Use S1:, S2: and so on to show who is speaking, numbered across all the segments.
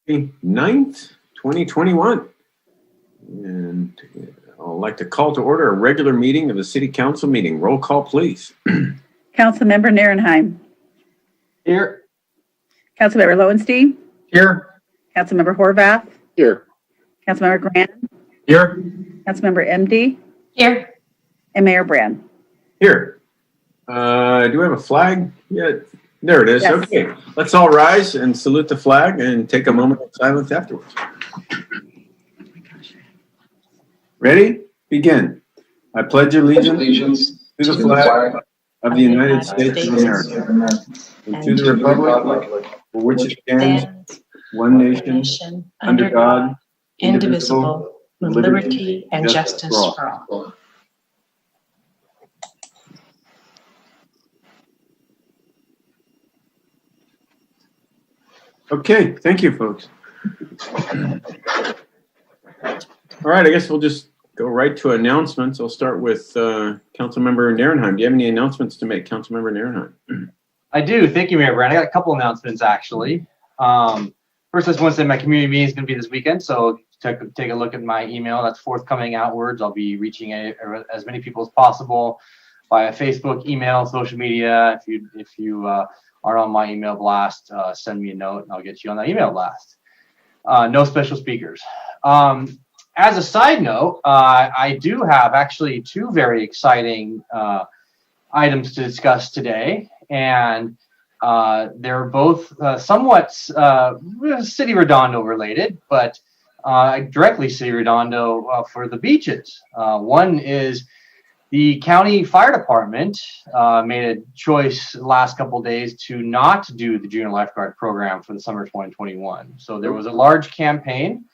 S1: 9th, 2021. And I'd like to call to order a regular meeting of the City Council meeting. Roll call, please.
S2: Councilmember Nierenheim.
S3: Here.
S2: Councilmember Lowenstein.
S3: Here.
S2: Councilmember Horvath.
S3: Here.
S2: Councilmember Grant.
S3: Here.
S2: Councilmember MD.
S4: Here.
S2: And Mayor Brand.
S1: Here. Do we have a flag? Yeah, there it is.
S2: Yes.
S1: Okay, let's all rise and salute the flag and take a moment of silence afterwards. Ready? Begin. I pledge allegiance to the flag of the United States of America and to the republic for which it stands, one nation, under God, indivisible, with liberty and justice for all. Okay, thank you, folks. All right, I guess we'll just go right to announcements. I'll start with Councilmember Nierenheim. Do you have any announcements to make, Councilmember Nierenheim?
S3: I do. Thank you, Mayor Brand. I got a couple announcements, actually. First, I just want to say my community meeting is going to be this weekend, so take a look at my email. That's forthcoming outwards. I'll be reaching as many people as possible via Facebook, email, social media. If you aren't on my email blast, send me a note and I'll get you on that email blast. No special speakers. As a side note, I do have actually two very exciting items to discuss today, and they're both somewhat City Redondo related, but directly City Redondo for the beaches. One is the county fire department made a choice the last couple of days to not do the junior lifeguard program for the summer 2021. So there was a large campaign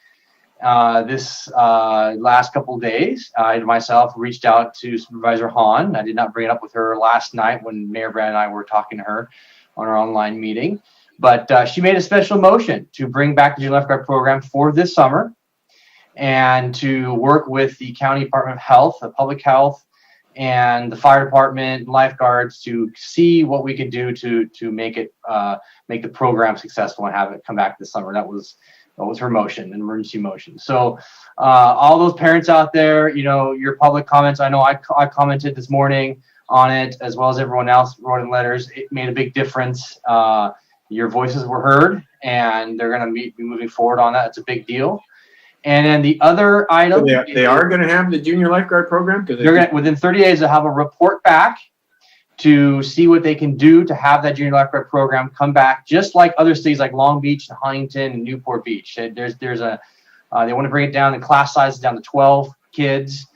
S3: this last couple of days. I myself reached out to Supervisor Hahn. I did not bring it up with her last night when Mayor Brand and I were talking to her on our online meeting, but she made a special motion to bring back the junior lifeguard program for this summer and to work with the County Department of Health, the Public Health, and the fire department, lifeguards to see what we could do to make the program successful and have it come back this summer. That was her motion, an emergency motion. So all those parents out there, your public comments, I know I commented this morning on it, as well as everyone else wrote in letters. It made a big difference. Your voices were heard, and they're going to be moving forward on that. It's a big deal. And then the other item,
S1: So they are going to have the junior lifeguard program, because
S3: they're going to, within 30 days, they'll have a report back to see what they can do to have that junior lifeguard program come back, just like other cities like Long Beach, and Huntington, and Newport Beach. They want to bring it down, the class size down to 12 kids,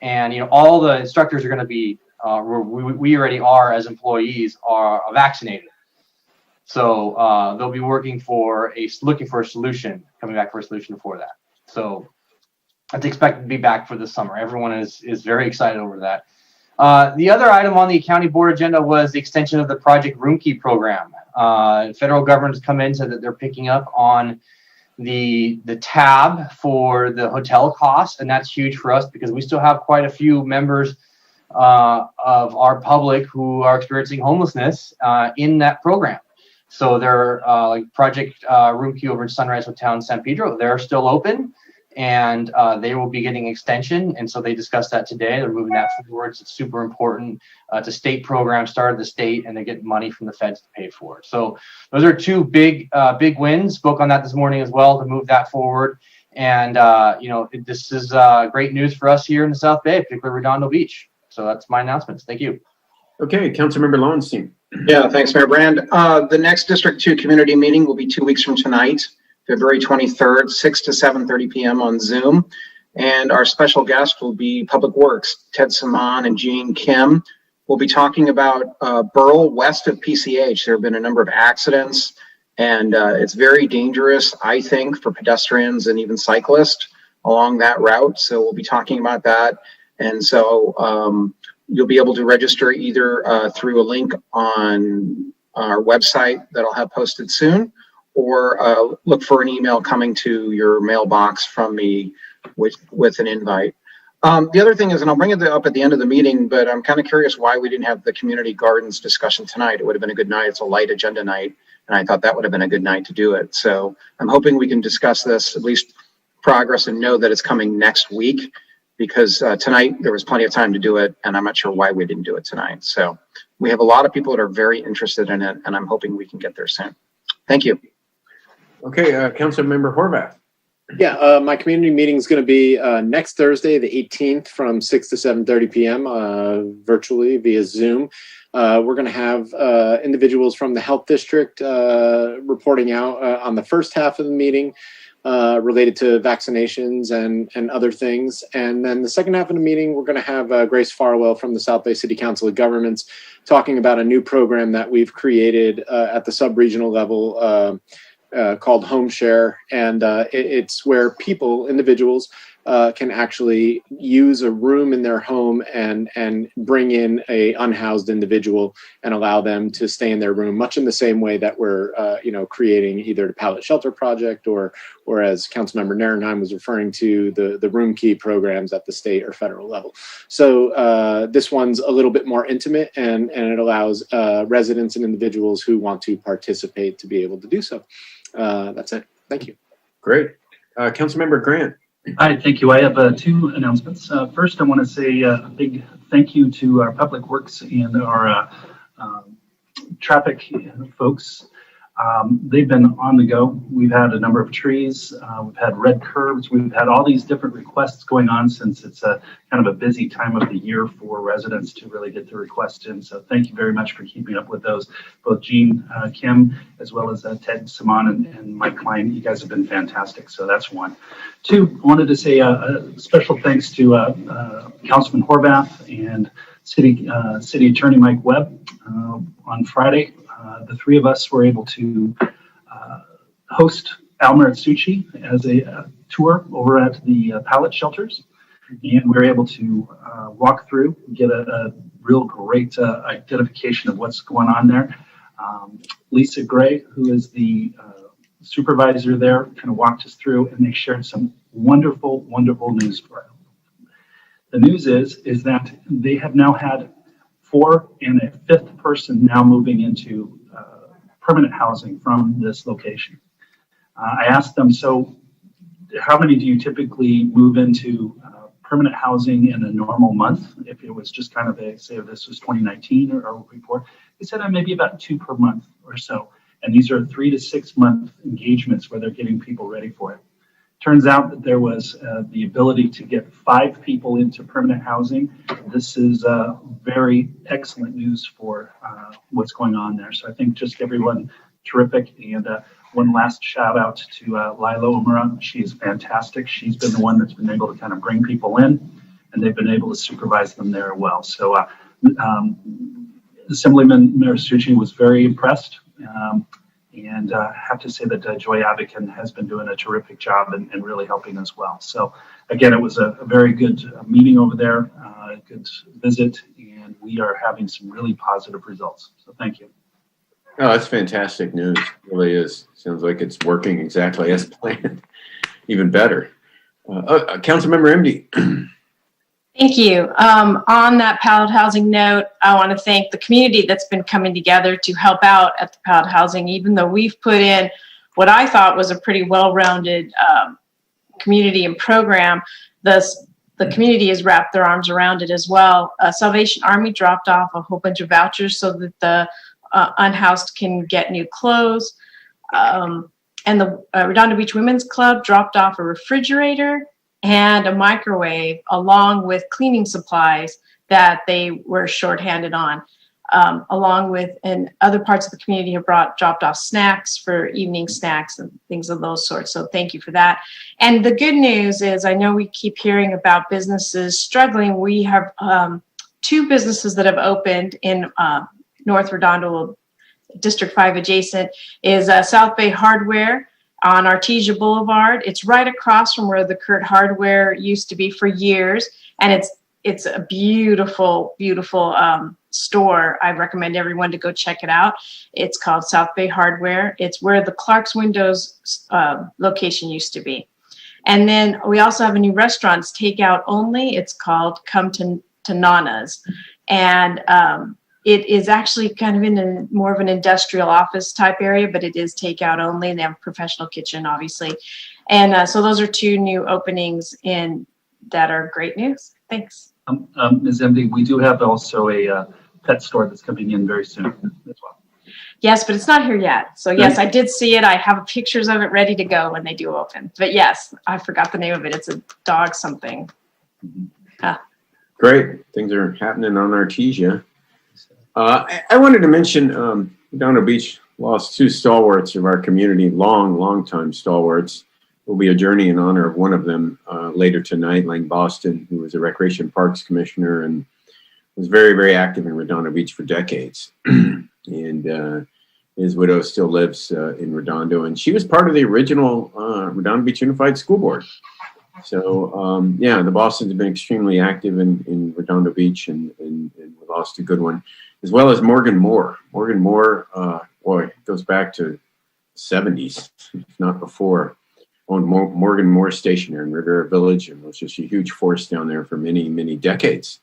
S3: and all the instructors are going to be we already are as employees are vaccinated. So they'll be looking for a solution, coming back for a solution for that. So it's expected to be back for the summer. Everyone is very excited over that. The other item on the county board agenda was the extension of the Project Room Key program. Federal government has come in, so that they're picking up on the tab for the hotel costs, and that's huge for us because we still have quite a few members of our public who are experiencing homelessness in that program. So they're like Project Room Key over in Sunrise Hotel in San Pedro. They're still open, and they will be getting extension. And so they discussed that today. They're moving that forward. It's super important. It's a state program, started the state, and they get money from the feds to pay for it. So those are two big wins. Spoke on that this morning as well to move that forward. And this is great news for us here in the South Bay, particularly Redondo Beach. So that's my announcements. Thank you.
S1: Okay, Councilmember Lowenstein.
S5: Yeah, thanks, Mayor Brand. The next District 2 community meeting will be 2 weeks from tonight, February 23rd, 6 to 7:30 p.m. on Zoom. And our special guest will be Public Works, Ted Saman and Jean Kim. We'll be talking about Burl west of PCH. There have been a number of accidents, and it's very dangerous, I think, for pedestrians and even cyclists along that route. So we'll be talking about that. And so you'll be able to register either through a link on our website that I'll have posted soon, or look for an email coming to your mailbox from me with an invite. The other thing is, and I'll bring it up at the end of the meeting, but I'm kind of curious why we didn't have the community gardens discussion tonight. It would have been a good night. It's a light agenda night. And I thought that would have been a good night to do it. So I'm hoping we can discuss this, at least progress, and know that it's coming next week, because tonight there was plenty of time to do it, and I'm not sure why we didn't do it tonight. So we have a lot of people that are very interested in it, and I'm hoping we can get there soon. Thank you.
S1: Okay, Councilmember Horvath.
S4: Yeah, my community meeting is going to be next Thursday, the 18th, from 6 to 7:30 p.m. Virtually via Zoom. We're going to have individuals from the health district reporting out on the first half of the meeting related to vaccinations and other things. And then the second half of the meeting, we're going to have Grace Farwell from the South Bay City Council of Governments talking about a new program that we've created at the sub-regional level called Home Share. And it's where individuals can actually use a room in their home and bring in a unhoused individual and allow them to stay in their room, much in the same way that we're creating either the pallet shelter project or as Councilmember Narenheim was referring to, the room key programs at the state or federal level. So this one's a little bit more intimate, and it allows residents and individuals who want to participate to be able to do so. That's it. Thank you.
S1: Great. Councilmember Grant.
S6: Hi, thank you. I have two announcements. First, I want to say a big thank you to our Public Works and our traffic folks. They've been on the go. We've had a number of trees. We've had red curbs. We've had all these different requests going on since it's a kind of a busy time of the year for residents to really get their requests in. So thank you very much for keeping up with those. Both Jean, Kim, as well as Ted, Simon, and Mike Klein. You guys have been fantastic. So that's one. Two, I wanted to say a special thanks to Councilman Horvath and City Attorney Mike Webb. On Friday, the three of us were able to host Al Maritsucci as a tour over at the pallet shelters. And we were able to walk through, get a real great identification of what's going on there. Lisa Gray, who is the supervisor there, kind of walked us through, and they shared some wonderful, wonderful news for us. The news is that they have now had 4 and a 5th person now moving into permanent housing from this location. I asked them, so how many do you typically move into permanent housing in a normal month? If it was just kind of say if this was 2019 or before, they said maybe about 2 per month or so. And these are 3 to 6 month engagements where they're getting people ready for it. Turns out that there was the ability to get 5 people into permanent housing. This is very excellent news for what's going on there. So I think just everyone terrific. And one last shout out to Lila Omura. She is fantastic. She's been the one that's been able to kind of bring people in, and they've been able to supervise them there well. So Assemblyman Maritsucci was very impressed. And I have to say that Joy Avican has been doing a terrific job and really helping as well. So again, it was a very good meeting over there, a good visit, and we are having some really positive results. So thank you.
S1: Oh, that's fantastic news. It really is. Sounds like it's working exactly as planned. Even better. Councilmember MD.
S7: Thank you. On that pallet housing note, I want to thank the community that's been coming together to help out at the pallet housing, even though we've put in what I thought was a pretty well-rounded community and program. The community has wrapped their arms around it as well. Salvation Army dropped off a whole bunch of vouchers so that the unhoused can get new clothes. And the Redondo Beach Women's Club dropped off a refrigerator and a microwave, along with cleaning supplies that they were shorthanded on, along with, and other parts of the community have dropped off snacks for evening snacks and things of those sorts. So thank you for that. And the good news is, I know we keep hearing about businesses struggling. We have 2 businesses that have opened in North Redondo, District 5 adjacent, is South Bay Hardware on Artesia Boulevard. It's right across from where the Kurt Hardware used to be for years. And it's a beautiful, beautiful store. I recommend everyone to go check it out. It's called South Bay Hardware. It's where the Clark's Windows location used to be. And then we also have a new restaurant. It's takeout only. It's called Come to Nana's. And It is actually kind of in more of an industrial office type area, but it is takeout only, and they have a professional kitchen, obviously. And so those are 2 new openings that are great news. Thanks.
S6: Ms. MD, we do have also a pet store that's coming in very soon as well.
S7: Yes, but it's not here yet. So yes, I did see it. I have pictures of it ready to go when they do open. But yes, I forgot the name of it. It's a dog something.
S1: Great. Things are happening on Artesia. I wanted to mention Redondo Beach lost 2 stalwarts of our community, long time stalwarts. Will be a journey in honor of one of them later tonight, Lang Boston, who was a Recreation Parks Commissioner and was very active in Redondo Beach for decades. And his widow still lives in Redondo, and she was part of the original Redondo Beach Unified School Board. So yeah, the Bostons have been extremely active in Redondo Beach, and we lost a good one, as well as Morgan Moore. Morgan Moore, boy, it goes back to 70s, if not before. Owned Morgan Moore Station in Riviera Village, and was just a huge force down there for many decades.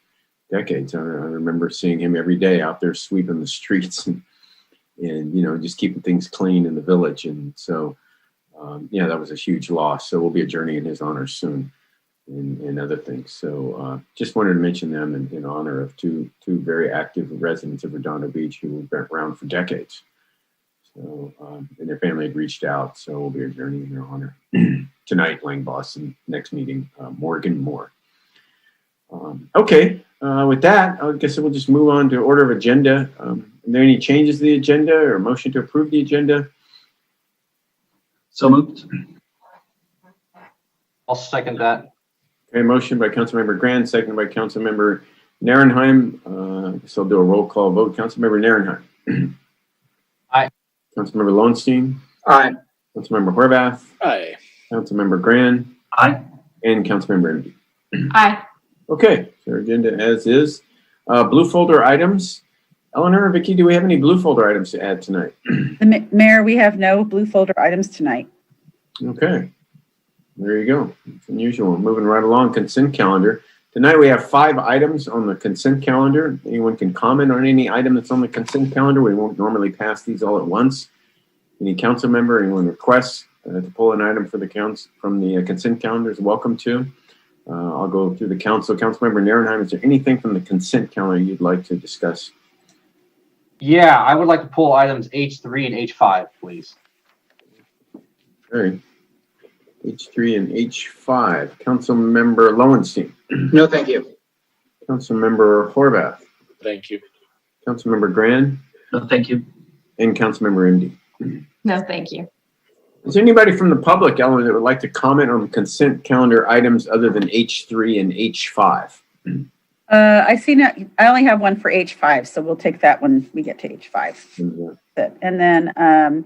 S1: I remember seeing him every day out there sweeping the streets and just keeping things clean in the village. And so, yeah, that was a huge loss. So we'll be a journey in his honor soon, and other things. So just wanted to mention them in honor of two very active residents of Redondo Beach who have been around for decades. So, and their family had reached out, so we'll be a journey in their honor. Tonight, Lang Boston, next meeting, Morgan Moore. Okay, with that, I guess we'll just move on to order of agenda. Are there any changes to the agenda or motion to approve the agenda?
S6: So moved.
S3: I'll second that.
S1: Okay, motion by Councilmember Grand, seconded by Councilmember Narenheim. I guess I'll do a roll call vote. Councilmember Narenheim.
S3: Aye.
S1: Councilmember Lowenstein.
S5: Aye.
S1: Councilmember Horvath.
S4: Aye.
S1: Councilmember Grand.
S6: Aye.
S1: And Councilmember MD.
S7: Aye.
S1: Okay, so our agenda as is. Blue folder items. Eleanor, Vicky, do we have any blue folder items to add tonight?
S2: Mayor, we have no blue folder items tonight.
S1: Okay, there you go. It's unusual. Moving right along, consent calendar. Tonight we have 5 items on the consent calendar. Anyone can comment on any item that's on the consent calendar. We won't normally pass these all at once. Any council member, anyone requests to pull an item for from the consent calendar is welcome to. I'll go through the council. Councilmember Narenheim, is there anything from the consent calendar you'd like to discuss?
S3: Yeah, I would like to pull items H3 and H5, please.
S1: All right. H3 and H5. Councilmember Lowenstein.
S5: No, thank you.
S1: Councilmember Horvath.
S4: Thank you.
S1: Councilmember Grand.
S6: No, thank you.
S1: And Councilmember MD.
S7: No, thank you.
S1: Is there anybody from the public, Eleanor, that would like to comment on consent calendar items other than H3 and H5?
S2: I see not, I only have one for H5, so we'll take that when we get to H5. And then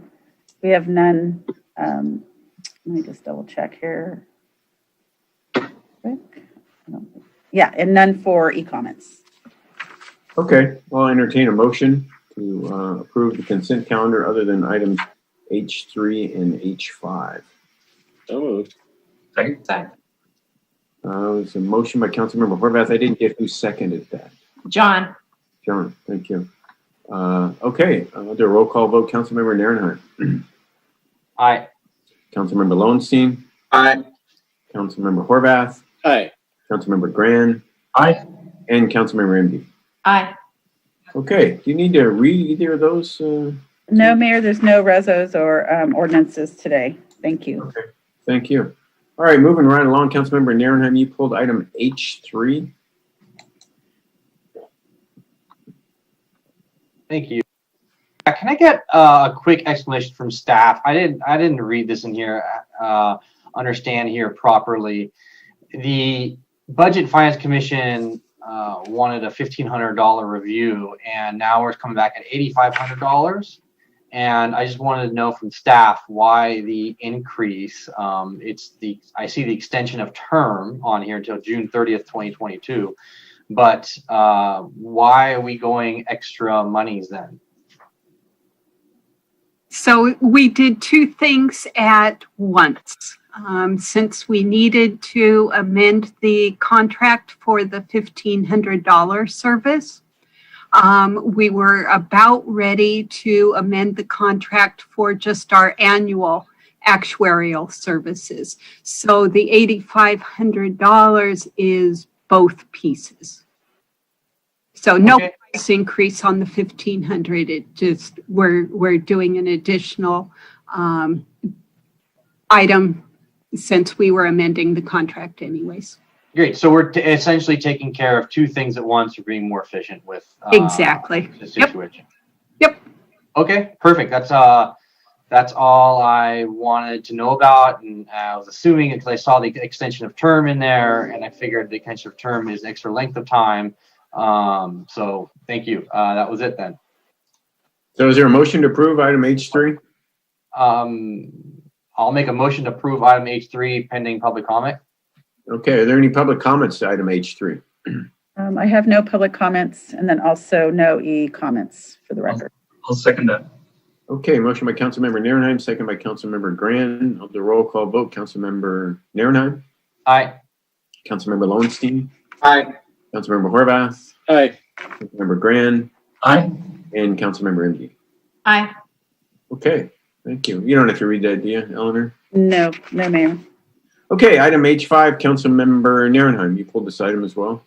S2: we have none. Let me just double check here. Yeah, and none for e-comments.
S1: Okay, I'll entertain a motion to approve the consent calendar other than items H3 and H5.
S4: So moved.
S6: Second.
S7: Second.
S1: It's a motion by Councilmember Horvath. I didn't get who seconded that.
S7: John.
S1: John, thank you. Okay, I'll do a roll call vote. Councilmember Narenheim.
S3: Aye.
S1: Councilmember Lowenstein.
S5: Aye.
S1: Councilmember Horvath.
S4: Aye.
S1: Councilmember Grand.
S6: Aye.
S1: And Councilmember MD.
S7: Aye.
S1: Okay, do you need to read either of those?
S2: No, Mayor, there's no resos or ordinances today. Thank you.
S1: Okay, thank you. All right, moving right along, Councilmember Narenheim, you pulled item H3.
S3: Thank you. Can I get a quick explanation from staff? I didn't read this in here, understand here properly. The Budget Finance Commission wanted a $1,500 review, and now we're coming back at $8,500. And I just wanted to know from staff why the increase. I see the extension of term on here until June 30th, 2022. But why are we going extra monies then?
S8: So we did 2 things at once. Since we needed to amend the contract for the $1,500 service, We were about ready to amend the contract for just our annual actuarial services. So the $8,500 is both pieces. So no
S3: Okay.
S8: price increase on the 1,500. It just, we're doing an additional item since we were amending the contract anyways.
S3: Great. So we're essentially taking care of two things at once. We're being more efficient with
S8: Exactly.
S3: the situation.
S8: Yep.
S3: Okay, perfect. That's all I wanted to know about, and I was assuming because I saw the extension of term in there, and I figured the extension of term is extra length of time. So thank you. That was it then.
S1: So is there a motion to approve item H3?
S3: I'll make a motion to approve item H3 pending public comment.
S1: Okay, are there any public comments to item H3?
S2: I have no public comments, and then also no comments for the record.
S6: I'll second that.
S1: Okay, motion by Councilmember Nierenheim, second by Councilmember Grand. I'll do a roll call vote. Councilmember Nierenheim,
S3: Aye.
S1: Councilmember Lowenstein,
S5: Aye.
S1: Councilmember Horvath,
S4: Aye.
S1: Councilmember Grand,
S6: Aye.
S1: and Councilmember Imge.
S7: Aye.
S1: Okay, thank you. You don't have to read that, do you, Eleanor?
S2: No, ma'am.
S1: Okay, item H5, Councilmember Nierenheim, you pulled this item as well.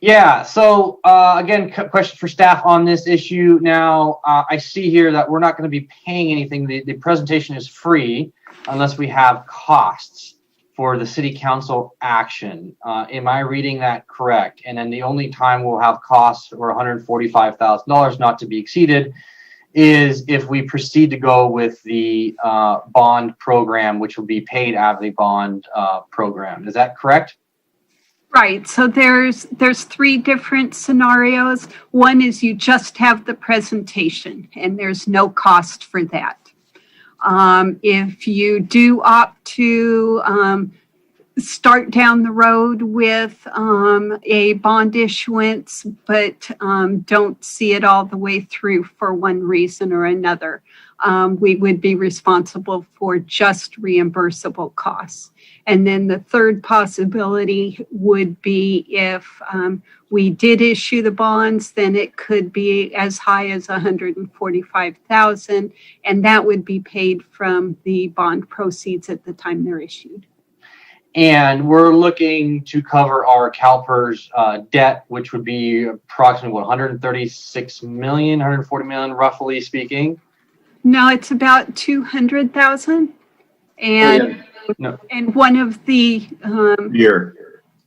S3: Yeah, so again, question for staff on this issue. Now, I see here that we're not going to be paying anything. The presentation is free unless we have costs for the city council action. Am I reading that correct? And then the only time we'll have costs for $145,000 not to be exceeded is if we proceed to go with the bond program, which will be paid out of the bond program. Is that correct?
S8: Right. So there's three different scenarios. One is you just have the presentation and there's no cost for that. If you do opt to start down the road with a bond issuance, but don't see it all the way through for one reason or another, we would be responsible for just reimbursable costs. And then the third possibility would be if we did issue the bonds, then it could be as high as $145,000, and that would be paid from the bond proceeds at the time they're issued.
S3: And we're looking to cover our CalPERS debt, which would be approximately what, 136 million, 140 million, roughly speaking.
S8: No, it's about 200,000. And
S3: No.
S8: and one of the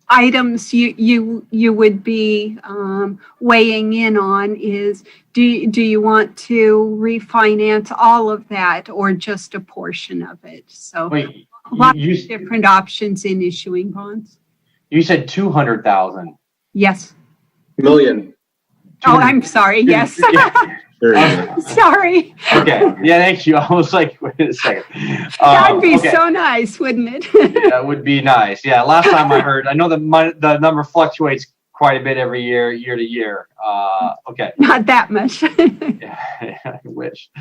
S8: items you would be weighing in on is do you want to refinance all of that or just a portion of it? So
S3: Wait,
S8: a lot of different options in issuing bonds.
S3: You said 200,000.
S8: Yes.
S5: Million.
S8: Oh, I'm sorry. Yes.
S3: Yeah.
S8: Sorry.
S3: Okay. Yeah, thank you. I was like, wait a second.
S8: That'd be
S3: okay.
S8: so nice, wouldn't it?
S3: That would be nice. Yeah. Last time I heard, I know the number fluctuates quite a bit every year to year. Okay.
S8: Not that much.
S3: Yeah, I wish.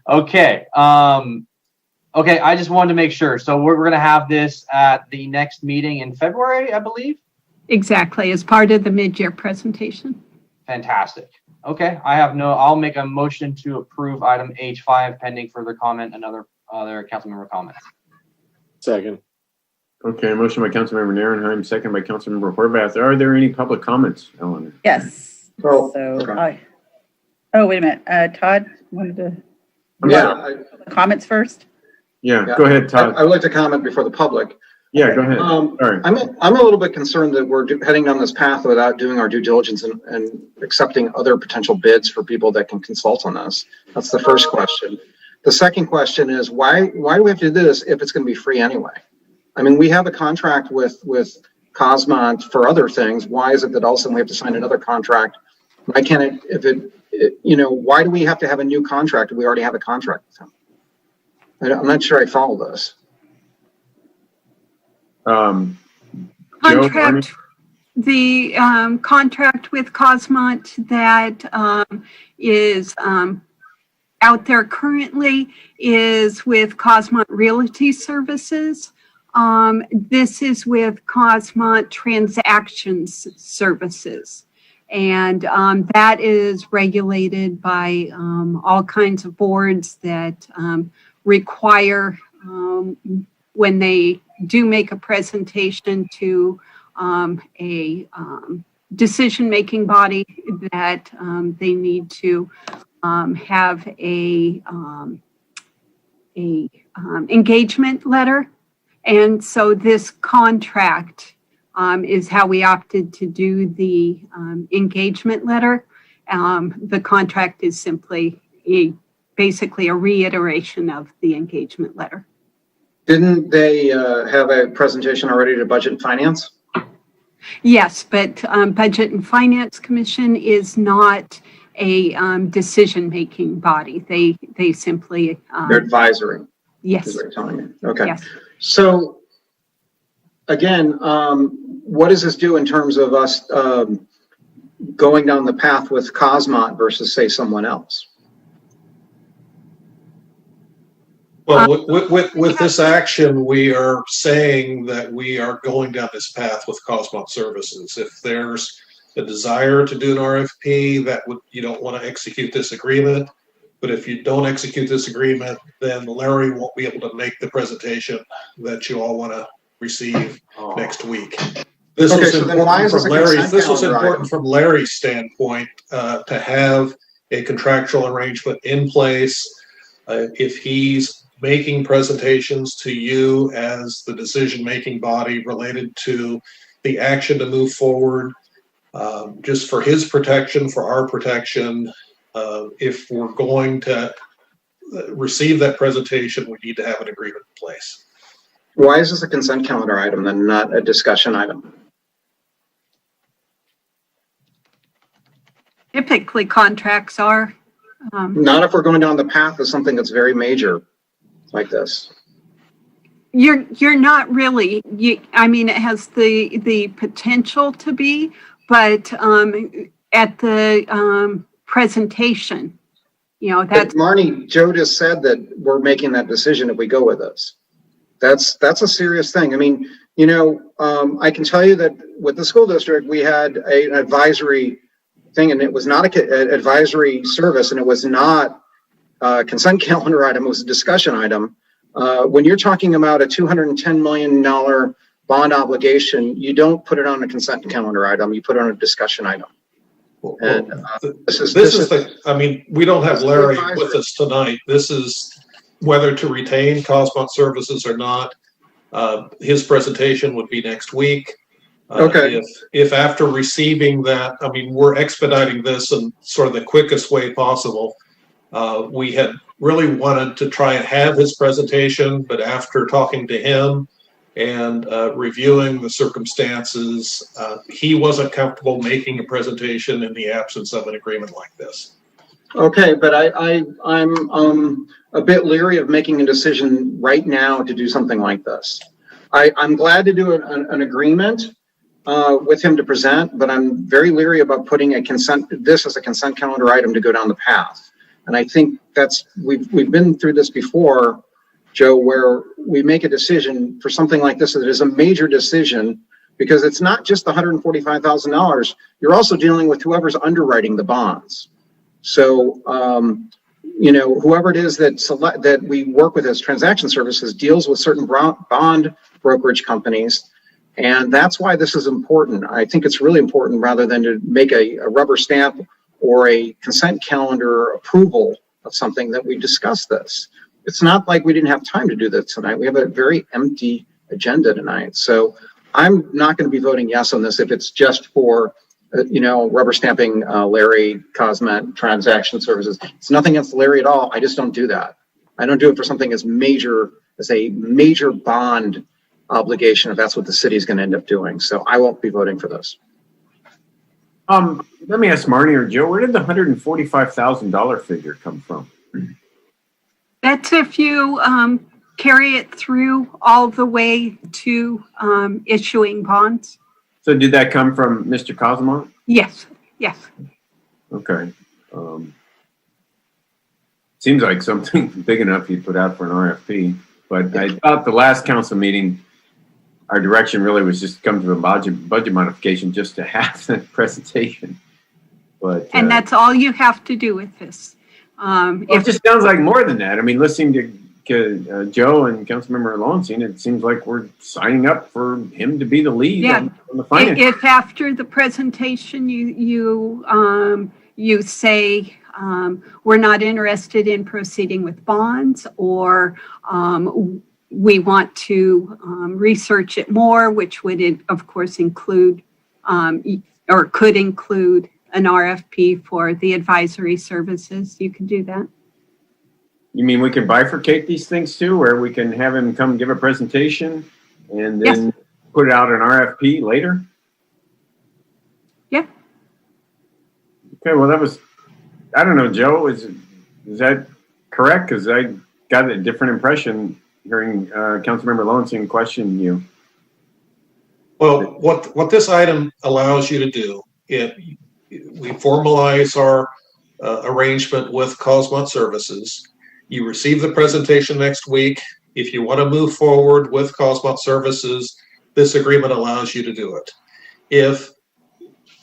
S3: Okay. Okay. I just wanted to make sure. So we're going to have this at the next meeting in February, I believe.
S8: Exactly, as part of the mid-year presentation.
S3: Fantastic. Okay. I'll make a motion to approve item H5 pending further comment and other council member comments.
S4: Second.
S1: Okay, motion by Councilmember Nierenheim, second by Councilmember Horvath. Are there any public comments, Eleanor?
S2: Yes.
S5: Oh,
S2: So
S5: okay.
S2: wait a minute. Todd wanted to
S5: Yeah,
S2: comments first.
S1: Yeah, go ahead, Todd.
S5: I would like to comment before the public.
S1: Yeah, go ahead. All right.
S5: I'm a little bit concerned that we're heading down this path without doing our due diligence and accepting other potential bids for people that can consult on us. That's the first question. The second question is why do we have to do this if it's going to be free anyway? I mean, we have a contract with Cosmont for other things. Why is it that all of a sudden we have to sign another contract? Why can't why do we have to have a new contract if we already have a contract with them? I'm not sure I follow this.
S8: Contract, the contract with Cosmont that is out there currently is with Cosmont Realty Services. This is with Cosmont Transactions Services. And that is regulated by all kinds of boards that require, when they do make a presentation to a decision-making body, that they need to have a engagement letter. And so this contract is how we opted to do the engagement letter. The contract is simply basically a reiteration of the engagement letter.
S5: Didn't they have a presentation already to Budget and Finance?
S8: Yes, but Budget and Finance Commission is not a decision-making body. They simply
S5: They're advisory.
S8: yes.
S5: Is what you're telling me. Okay.
S8: Yes.
S5: So again, what does this do in terms of us going down the path with Cosmont versus, say, someone else?
S9: Well, with this action, we are saying that we are going down this path with Cosmont Services. If there's a desire to do an RFP, you don't want to execute this agreement. But if you don't execute this agreement, then Larry won't be able to make the presentation that you all want to receive next week. This
S5: Okay,
S9: was
S5: so then why is this a consent
S9: This was
S5: calendar
S9: important
S5: item?
S9: from Larry's standpoint to have a contractual arrangement in place. If he's making presentations to you as the decision-making body related to the action to move forward, just for his protection, for our protection, if we're going to receive that presentation, we need to have an agreement in place.
S5: Why is this a consent calendar item then not a discussion item?
S8: Typically, contracts are.
S5: Not if we're going down the path of something that's very major like this.
S8: You're not really. I mean, it has the potential to be, but at the presentation,
S5: But
S8: that's
S5: Marnie, Joe just said that we're making that decision if we go with this. That's a serious thing. I mean, I can tell you that with the school district, we had an advisory thing, and it was not an advisory service, and it was not a consent calendar item. It was a discussion item. When you're talking about a $210 million bond obligation, you don't put it on a consent calendar item. You put it on a discussion item. And
S9: I mean, we don't have Larry with us tonight. This is whether to retain Cosmont Services or not. His presentation would be next week.
S5: Okay.
S9: If after receiving that, I mean, we're expediting this in sort of the quickest way possible. We had really wanted to try and have his presentation, but after talking to him and reviewing the circumstances, he wasn't comfortable making a presentation in the absence of an agreement like this.
S5: Okay, but I'm a bit leery of making a decision right now to do something like this. I'm glad to do an agreement with him to present, but I'm very leery about putting this as a consent calendar item to go down the path. And I think we've been through this before, Joe, where we make a decision for something like this that is a major decision, because it's not just the $145,000. You're also dealing with whoever's underwriting the bonds. So, whoever it is that we work with as transaction services deals with certain bond brokerage companies. And that's why this is important. I think it's really important, rather than to make a rubber stamp or a consent calendar approval of something, that we discuss this. It's not like we didn't have time to do this tonight. We have a very empty agenda tonight. So I'm not going to be voting yes on this if it's just for, rubber stamping Larry Cosmont Transaction Services. It's nothing against Larry at all. I just don't do that. I don't do it for something as major as a major bond obligation, if that's what the city is going to end up doing. So I won't be voting for this.
S1: Let me ask Marnie or Joe, where did the $145,000 figure come from?
S8: That's if you carry it through all the way to issuing bonds.
S1: So did that come from Mr. Cosmont?
S8: Yes.
S1: Okay. Seems like something big enough you put out for an RFP, but I thought the last council meeting, our direction really was just to come to a budget modification just to have the presentation. But
S8: And that's all you have to do with this.
S1: well, it just sounds like more than that. I mean, listening to Joe and Councilmember Lowenstein, it seems like we're signing up for him to be the lead
S8: Yeah.
S1: on the finance.
S8: If after the presentation you say we're not interested in proceeding with bonds, or we want to research it more, which would of course include or could include an RFP for the advisory services, you can do that.
S1: You mean we can bifurcate these things too, where we can have him come give a presentation and then put out an RFP later?
S8: Yeah.
S1: Okay, well, that was, I don't know, Joe, is that correct? Because I got a different impression hearing Councilmember Lowenstein question you.
S9: Well, what this item allows you to do, we formalize our arrangement with Cosmont Services. You receive the presentation next week. If you want to move forward with Cosmont Services, this agreement allows you to do it. If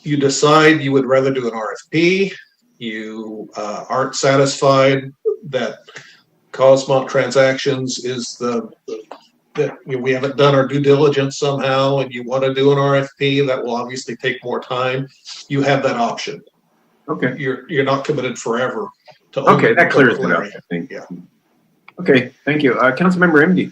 S9: you decide you would rather do an RFP, you aren't satisfied that Cosmont Transactions is that we haven't done our due diligence somehow, and you want to do an RFP, that will obviously take more time. You have that option.
S1: Okay.
S9: You're not committed forever to.
S1: Okay, that clears it up, I think.
S9: Yeah.
S1: Okay, thank you. Councilmember MD.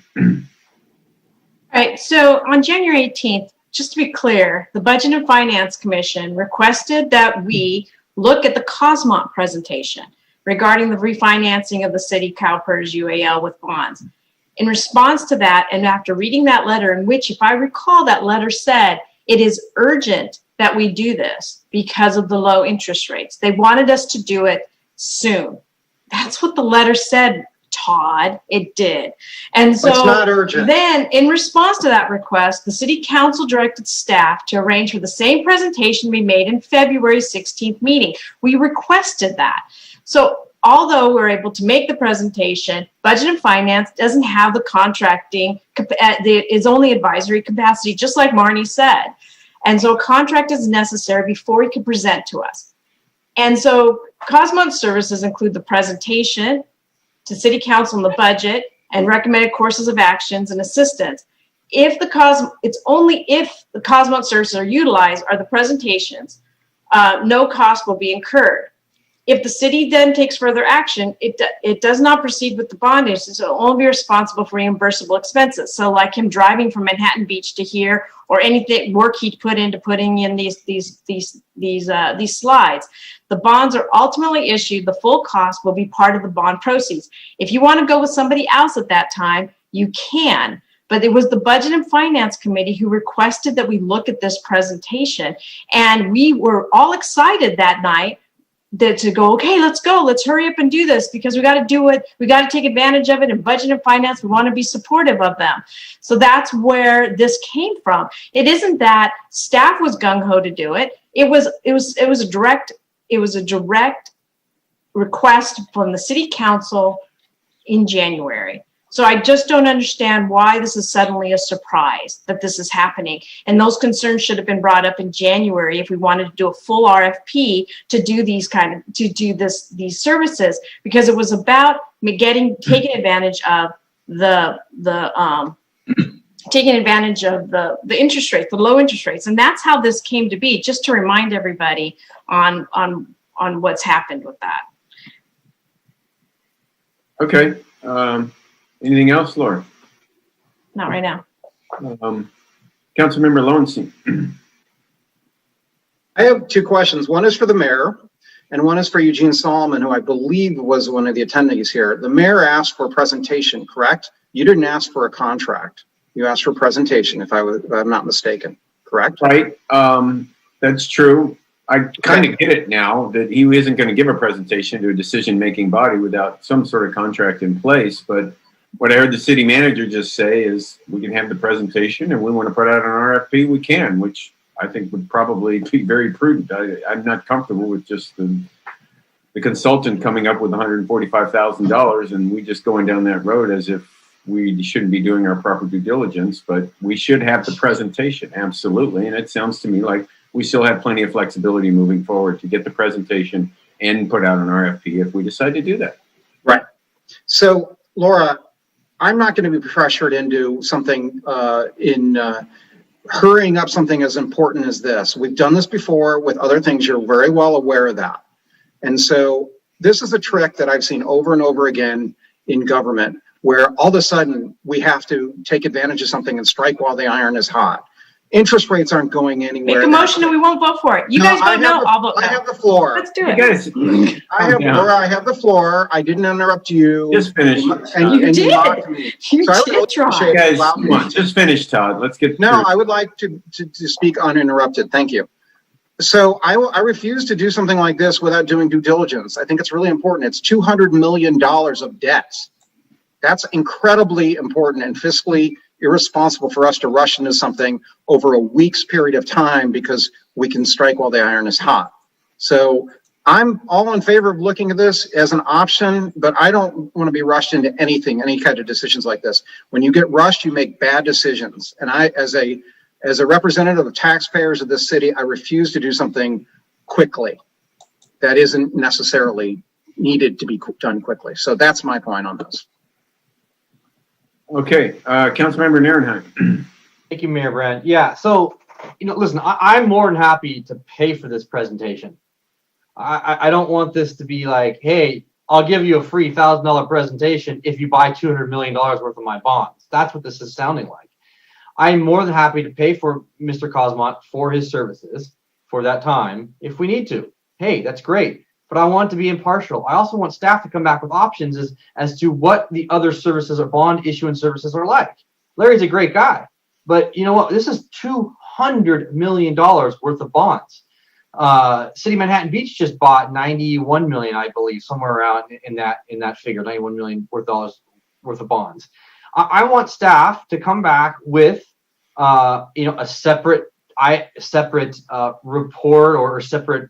S7: All right, so on January 18th, just to be clear, the Budget and Finance Commission requested that we look at the Cosmont presentation regarding the refinancing of the city CalPERS UAL with bonds. In response to that, and after reading that letter, in which, if I recall, that letter said it is urgent that we do this because of the low interest rates. They wanted us to do it soon. That's what the letter said, Todd. It did. And so
S5: It's not urgent.
S7: Then, in response to that request, the city council directed staff to arrange for the same presentation we made in February 16th meeting. We requested that. So although we're able to make the presentation, Budget and Finance doesn't have the contracting, is only advisory capacity, just like Marnie said. And so a contract is necessary before he can present to us. And so Cosmont services include the presentation to City Council on the budget and recommended courses of actions and assistance. It's only if the Cosmont services are utilized are the presentations, no cost will be incurred. If the city then takes further action, it does not proceed with the bond issue, so it will only be responsible for reimbursable expenses. So like him driving from Manhattan Beach to here, or anything work he put into putting in these slides. The bonds are ultimately issued. The full cost will be part of the bond proceeds. If you want to go with somebody else at that time, you can. But it was the Budget and Finance Committee who requested that we look at this presentation, and we were all excited that night to go, okay, let's go, let's hurry up and do this because we got to do it. We got to take advantage of it. In Budget and Finance, we want to be supportive of them. So that's where this came from. It isn't that staff was gung ho to do it. It was a direct request from the City Council in January. So I just don't understand why this is suddenly a surprise that this is happening. And those concerns should have been brought up in January if we wanted to do a full RFP to do these services, because it was about taking advantage of the interest rates, the low interest rates. And that's how this came to be, just to remind everybody on what's happened with that.
S1: Okay. Anything else, Laura?
S7: Not right now.
S1: Councilmember Lowenstein.
S5: I have two questions. One is for the mayor, and one is for Eugene Solomon, who I believe was one of the attendees here. The mayor asked for a presentation, correct? You didn't ask for a contract. You asked for a presentation, if I'm not mistaken, correct?
S1: Right. That's true. I kind of get it now that he isn't going to give a presentation to a decision-making body without some sort of contract in place. But what I heard the city manager just say is we can have the presentation, and we want to put out an RFP, we can, which I think would probably be very prudent. I'm not comfortable with just the consultant coming up with $145,000 and we just going down that road as if we shouldn't be doing our proper due diligence, but we should have the presentation, absolutely. And it sounds to me like we still have plenty of flexibility moving forward to get the presentation and put out an RFP if we decide to do that.
S5: Right. So, Laura, I'm not going to be pressured into something hurrying up something as important as this. We've done this before with other things. You're very well aware of that. And so this is a trick that I've seen over and over again in government, where all of a sudden we have to take advantage of something and strike while the iron is hot. Interest rates aren't going anywhere.
S7: Make a motion and we won't vote for it. You guys vote no, I'll vote no.
S5: I have the floor.
S7: Let's do
S1: You
S7: it.
S1: guys,
S5: Laura, I have the floor. I didn't interrupt you.
S1: just finish.
S7: You
S5: And
S7: did.
S5: mocked me.
S7: You
S5: So I
S7: did
S5: really
S7: try.
S5: appreciate
S1: You guys,
S5: allowing
S1: come
S5: me
S1: on, just finish, Todd. Let's get
S5: No,
S1: through.
S5: I would like to speak uninterrupted. Thank you. So I refuse to do something like this without doing due diligence. I think it's really important. It's $200 million of debt. That's incredibly important and fiscally irresponsible for us to rush into something over a week's period of time because we can strike while the iron is hot. So I'm all in favor of looking at this as an option, but I don't want to be rushed into anything, any kind of decisions like this. When you get rushed, you make bad decisions. And I, as a representative of taxpayers of this city, I refuse to do something quickly that isn't necessarily needed to be done quickly. So that's my point on this.
S1: Okay, Councilmember Nierenheim.
S3: Thank you, Mayor Brand. Yeah, so, listen, I'm more than happy to pay for this presentation. I don't want this to be like, hey, I'll give you a free $1,000 presentation if you buy $200 million worth of my bonds. That's what this is sounding like. I'm more than happy to pay for Mr. Cosmont for his services for that time if we need to. Hey, that's great. But I want to be impartial. I also want staff to come back with options as to what the other services or bond issuance services are like. Larry's a great guy, but you know what? This is $200 million worth of bonds. City of Manhattan Beach just bought 91 million, I believe, somewhere around in that figure, 91 million worth of bonds. I want staff to come back with a separate report or separate,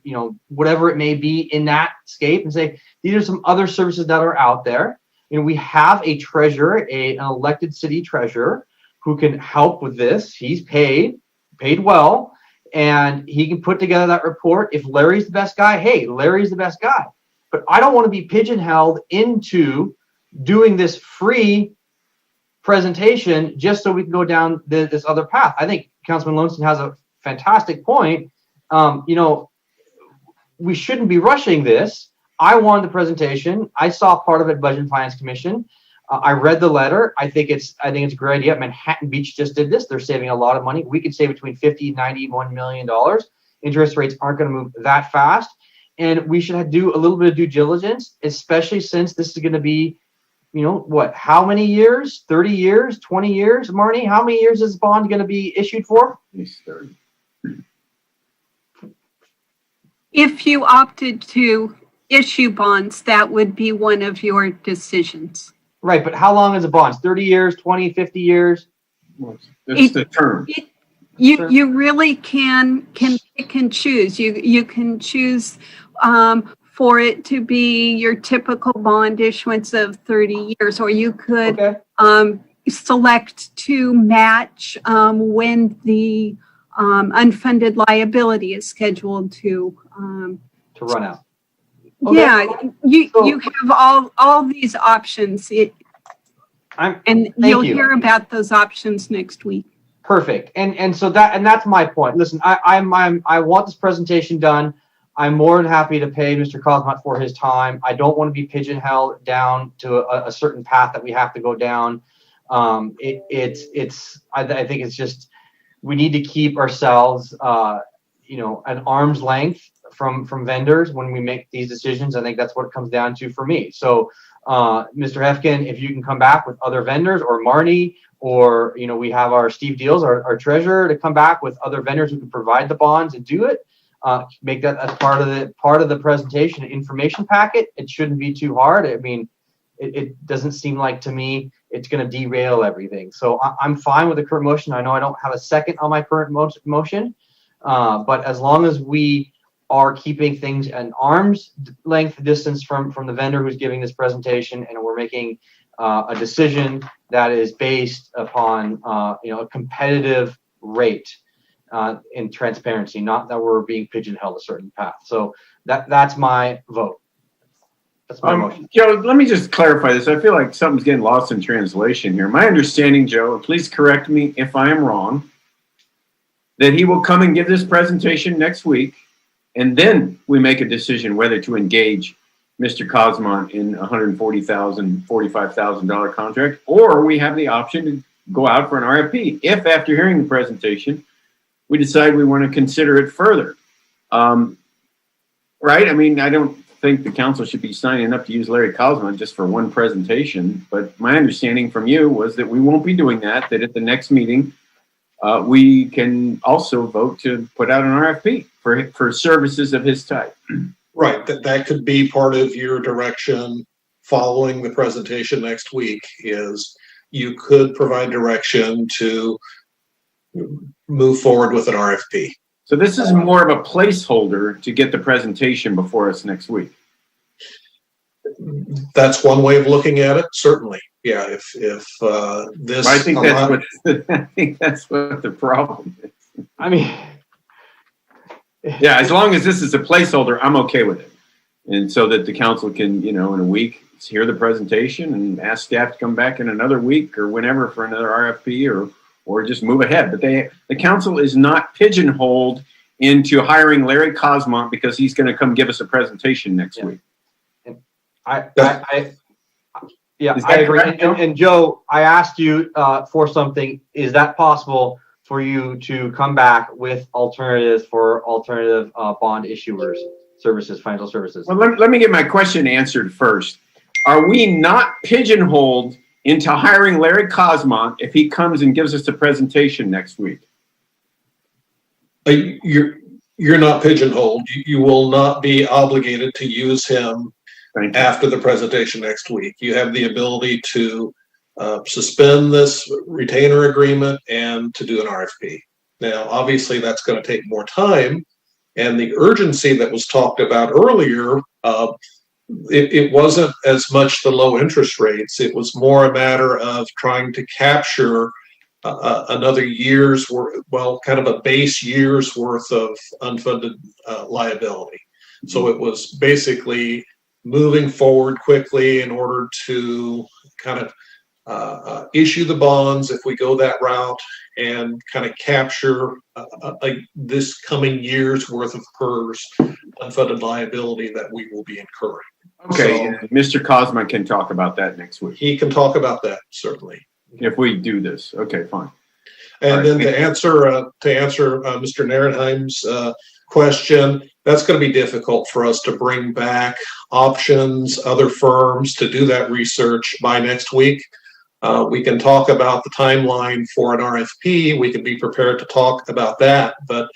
S3: whatever it may be in that scape, and say these are some other services that are out there. We have a treasurer, an elected city treasurer, who can help with this. He's paid well, and he can put together that report. If Larry's the best guy, hey, Larry's the best guy. But I don't want to be pigeonholed into doing this free presentation just so we can go down this other path. I think Councilman Loneston has a fantastic point. We shouldn't be rushing this. I wanted the presentation. I saw part of it, Budget and Finance Commission. I read the letter. I think it's a great idea. Manhattan Beach just did this. They're saving a lot of money. We could save between $50 and $91 million. Interest rates aren't going to move that fast. And we should do a little bit of due diligence, especially since this is going to be, how many years? 30 years? 20 years? Marnie, how many years is this bond going to be issued for?
S1: At least 30.
S8: If you opted to issue bonds, that would be one of your decisions.
S3: Right, but how long is a bond? 30 years, 20, 50 years?
S1: It's the term.
S8: You really can pick and choose. You can choose for it to be your typical bond issuance of 30 years, or you could select to match when the unfunded liability is scheduled to
S3: run out.
S8: Yeah, you have all these options, and you'll hear about those options next week.
S3: Perfect, and so that's my point. Listen, I want this presentation done. I'm more than happy to pay Mr. Cosmont for his time. I don't want to be pigeonholed down to a certain path that we have to go down. I think it's just we need to keep ourselves, an arm's length from vendors when we make these decisions. I think that's what it comes down to for me. So, Mr. Hefkin, if you can come back with other vendors, or Marnie, or we have our Steve Deals, our treasurer, to come back with other vendors who can provide the bonds and do it. Make that as part of the presentation information packet. It shouldn't be too hard. I mean, it doesn't seem like to me it's going to derail everything. So I'm fine with the current motion. I know I don't have a second on my current motion, but as long as we are keeping things an arm's length distance from the vendor who's giving this presentation, and we're making a decision that is based upon a competitive rate. in transparency, not that we're being pigeonholed a certain path. So that's my vote. That's my motion.
S1: Joe, let me just clarify this. I feel like something's getting lost in translation here. My understanding, Joe, please correct me if I am wrong, that he will come and give this presentation next week, and then we make a decision whether to engage Mr. Cosmont in a $140,000, $45,000 contract, or we have the option to go out for an RFP if, after hearing the presentation, we decide we want to consider it further. Right? I mean, I don't think the council should be signing up to use Larry Cosmont just for one presentation, but my understanding from you was that we won't be doing that, that at the next meeting, we can also vote to put out an RFP for services of his type.
S9: Right, that could be part of your direction following the presentation next week, is you could provide direction to move forward with an RFP.
S1: So this is more of a placeholder to get the presentation before us next week.
S9: That's one way of looking at it, certainly. Yeah, if this.
S1: I think that's what the problem is.
S3: I mean,
S1: yeah, as long as this is a placeholder, I'm okay with it. And so that the council can, in a week, hear the presentation and ask staff to come back in another week or whenever for another RFP or just move ahead. But the council is not pigeonholed into hiring Larry Cosmont because he's going to come give us a presentation next week.
S3: I agree. And Joe, I asked you for something. Is that possible for you to come back with alternatives for alternative bond issuers, services, financial services?
S1: Well, let me get my question answered first. Are we not pigeonholed into hiring Larry Cosmont if he comes and gives us a presentation next week?
S9: You're not pigeonholed. You will not be obligated to use him after the presentation next week. You have the ability to suspend this retainer agreement and to do an RFP. Now, obviously, that's going to take more time, and the urgency that was talked about earlier, it wasn't as much the low interest rates. It was more a matter of trying to capture another year's worth, kind of a base year's worth of unfunded liability. So it was basically moving forward quickly in order to kind of issue the bonds if we go that route and kind of capture this coming year's worth of PERS unfunded liability that we will be incurring.
S1: Okay, so, Mr. Cosmont can talk about that next week.
S9: He can talk about that, certainly.
S1: If we do this. Okay, fine.
S9: And then to answer Mr. Narenheim's question, that's going to be difficult for us to bring back options, other firms to do that research by next week. We can talk about the timeline for an RFP. We can be prepared to talk about that. But,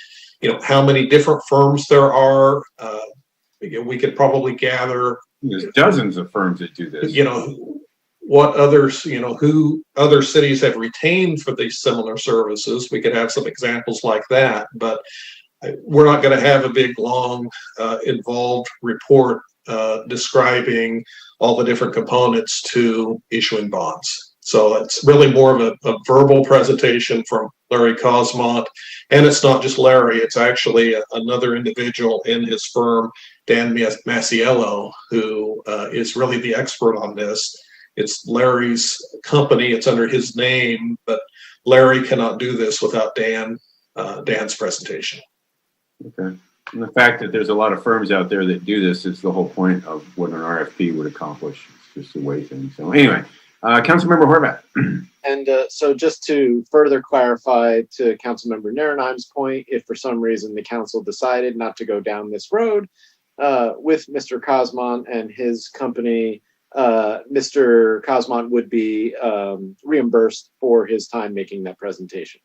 S9: how many different firms there are, we could probably gather.
S1: There's dozens of firms that do this.
S9: What others, who other cities have retained for these similar services. We could have some examples like that, but we're not going to have a big, long, involved report describing all the different components to issuing bonds. So it's really more of a verbal presentation from Larry Cosmont. And it's not just Larry, it's actually another individual in his firm, Dan Masiello, who is really the expert on this. It's Larry's company, it's under his name, but Larry cannot do this without Dan's presentation.
S1: Okay. And the fact that there's a lot of firms out there that do this is the whole point of what an RFP would accomplish. It's just the way things. So anyway, Councilmember Horvath.
S4: And so just to further clarify to Councilmember Narenheim's point, if for some reason the council decided not to go down this road with Mr. Cosmont and his company, Mr. Cosmont would be reimbursed for his time making that presentation.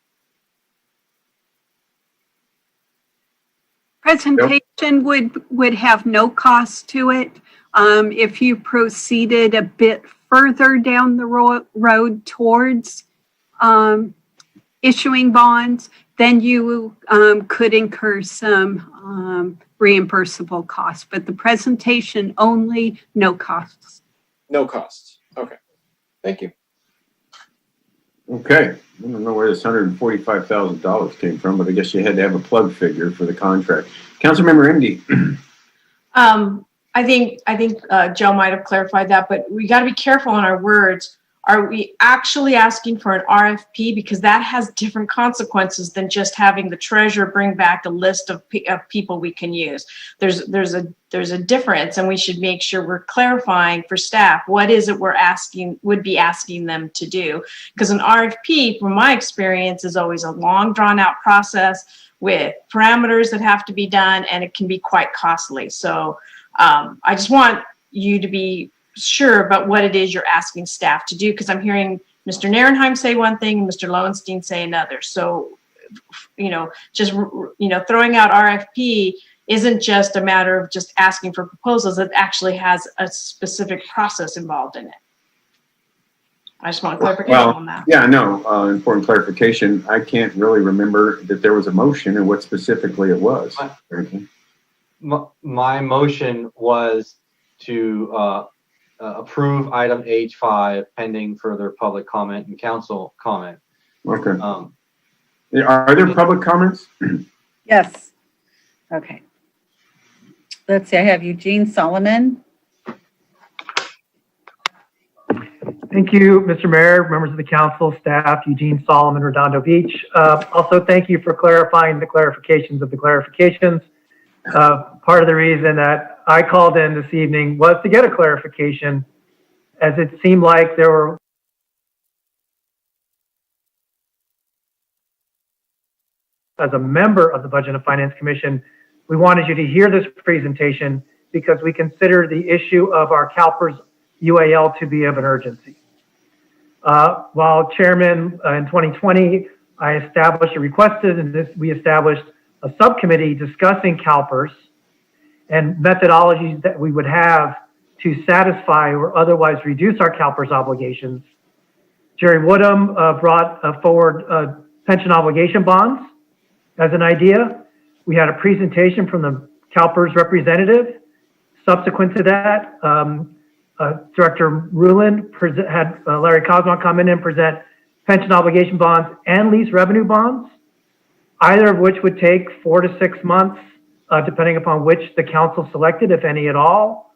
S8: Presentation would have no cost to it. If you proceeded a bit further down the road towards issuing bonds, then you could incur some reimbursable costs. But the presentation only, no costs.
S4: No costs. Okay. Thank you.
S1: Okay. I don't know where this $145,000 came from, but I guess you had to have a plug figure for the contract. Councilmember MD.
S7: I think Joe might have clarified that, but we got to be careful on our words. Are we actually asking for an RFP? Because that has different consequences than just having the treasurer bring back a list of people we can use. There's a difference, and we should make sure we're clarifying for staff what is it would be asking them to do. Because an RFP, from my experience, is always a long, drawn out process with parameters that have to be done, and it can be quite costly. So I just want you to be sure about what it is you're asking staff to do, because I'm hearing Mr. Narenheim say one thing and Mr. Lowenstein say another. So, just, throwing out RFP isn't just a matter of just asking for proposals. It actually has a specific process involved in it. I just want clarification on that.
S1: Yeah, no, important clarification. I can't really remember that there was a motion and what specifically it was.
S3: My motion was to approve item H5 pending further public comment and council comment.
S1: Okay. Are there public comments?
S2: Yes. Okay. Let's see, I have Eugene Solomon.
S10: Thank you, Mr. Mayor, members of the council, staff, Eugene Solomon, Redondo Beach. Also, thank you for clarifying the clarifications of the clarifications. Part of the reason that I called in this evening was to get a clarification, as it seemed like there were as a member of the Budget and Finance Commission, we wanted you to hear this presentation because we consider the issue of our CalPERS UAL to be of an urgency. While chairman in 2020, I established we established a subcommittee discussing CalPERS and methodologies that we would have to satisfy or otherwise reduce our CalPERS obligations. Jerry Woodham brought forward pension obligation bonds as an idea. We had a presentation from the CalPERS representative. Subsequent to that, Director Ruland had Larry Cosmont come in and present pension obligation bonds and lease revenue bonds, either of which would take 4 to 6 months, depending upon which the council selected, if any at all,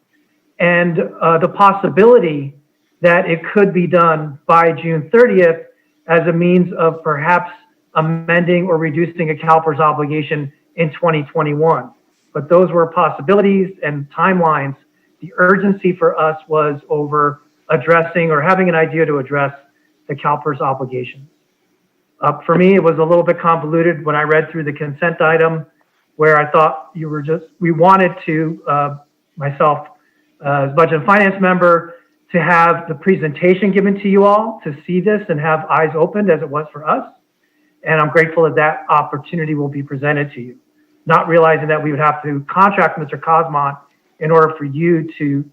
S10: and the possibility that it could be done by June 30th as a means of perhaps amending or reducing a CalPERS obligation in 2021. But those were possibilities and timelines. The urgency for us was over addressing or having an idea to address the CalPERS obligations. For me, it was a little bit convoluted when I read through the consent item, where I thought we wanted to, myself, as Budget and Finance member, to have the presentation given to you all to see this and have eyes opened as it was for us. And I'm grateful that that opportunity will be presented to you. Not realizing that we would have to contract Mr. Cosmont in order for you to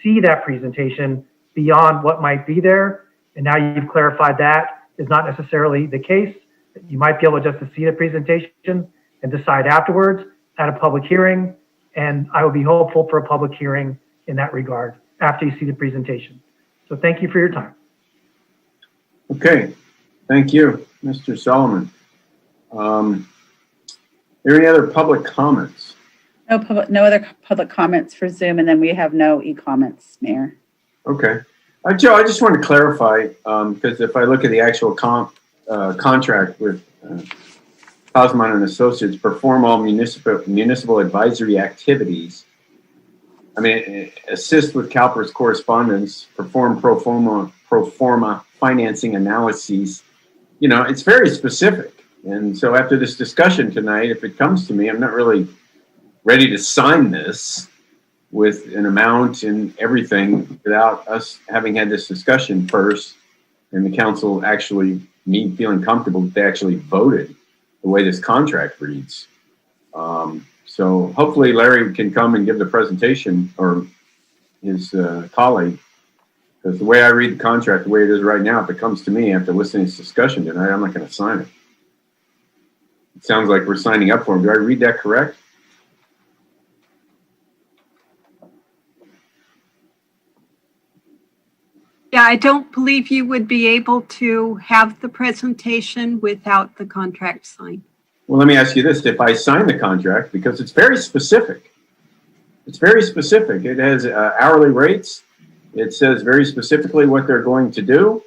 S10: see that presentation beyond what might be there. And now you've clarified that is not necessarily the case. You might be able just to see the presentation and decide afterwards at a public hearing. And I will be hopeful for a public hearing in that regard after you see the presentation. So thank you for your time.
S1: Okay, thank you, Mr. Solomon. Are there any other public comments?
S2: No other public comments for Zoom, and then we have no e-comments, Mayor.
S1: Okay. Joe, I just want to clarify, because if I look at the actual contract with Cosmont and Associates, perform all municipal advisory activities. I mean, assist with CalPERS correspondence, perform pro forma financing analyses. You know, it's very specific. And so after this discussion tonight, if it comes to me, I'm not really ready to sign this with an amount and everything without us having had this discussion first and the council actually, me feeling comfortable that they actually voted the way this contract reads. So hopefully Larry can come and give the presentation, or his colleague, because the way I read the contract, the way it is right now, if it comes to me after listening to this discussion tonight, I'm not going to sign it. It sounds like we're signing up for it. Do I read that correct?
S8: Yeah, I don't believe you would be able to have the presentation without the contract signed.
S1: Well, let me ask you this. If I sign the contract, because it's very specific, it has hourly rates. It says very specifically what they're going to do.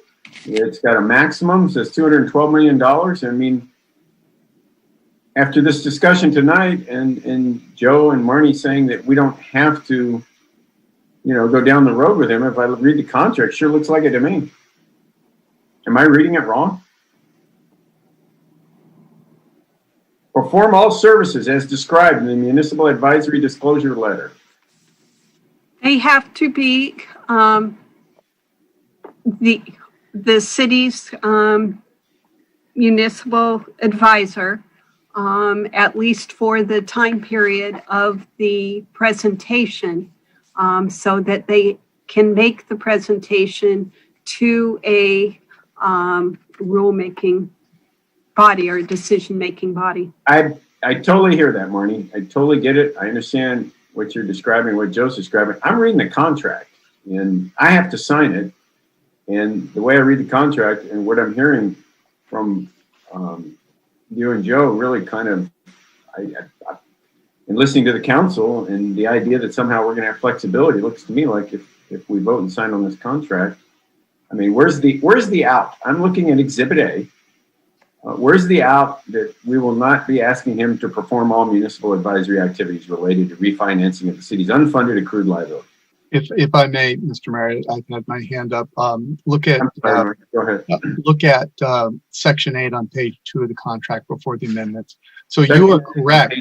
S1: It's got a maximum, it says $212 million. I mean, after this discussion tonight and Joe and Marnie saying that we don't have to, go down the road with him, if I read the contract, sure looks like it to me. Am I reading it wrong? Perform all services as described in the municipal advisory disclosure letter.
S8: They have to be the city's municipal advisor, at least for the time period of the presentation, so that they can make the presentation to a rulemaking body or decision-making body.
S1: I totally hear that, Marnie. I totally get it. I understand what you're describing, what Joe's describing. I'm reading the contract, and I have to sign it. And the way I read the contract and what I'm hearing from you and Joe really kind of, and listening to the council and the idea that somehow we're going to have flexibility, looks to me like if we vote and sign on this contract, I mean, where's the out? I'm looking at Exhibit A. Where's the out that we will not be asking him to perform all municipal advisory activities related to refinancing of the city's unfunded accrued liability?
S11: If I may, Mr. Mayor, I've had my hand up. Look at
S1: Go ahead.
S11: Look at Section 8 on page 2 of the contract before the amendments. So you are correct.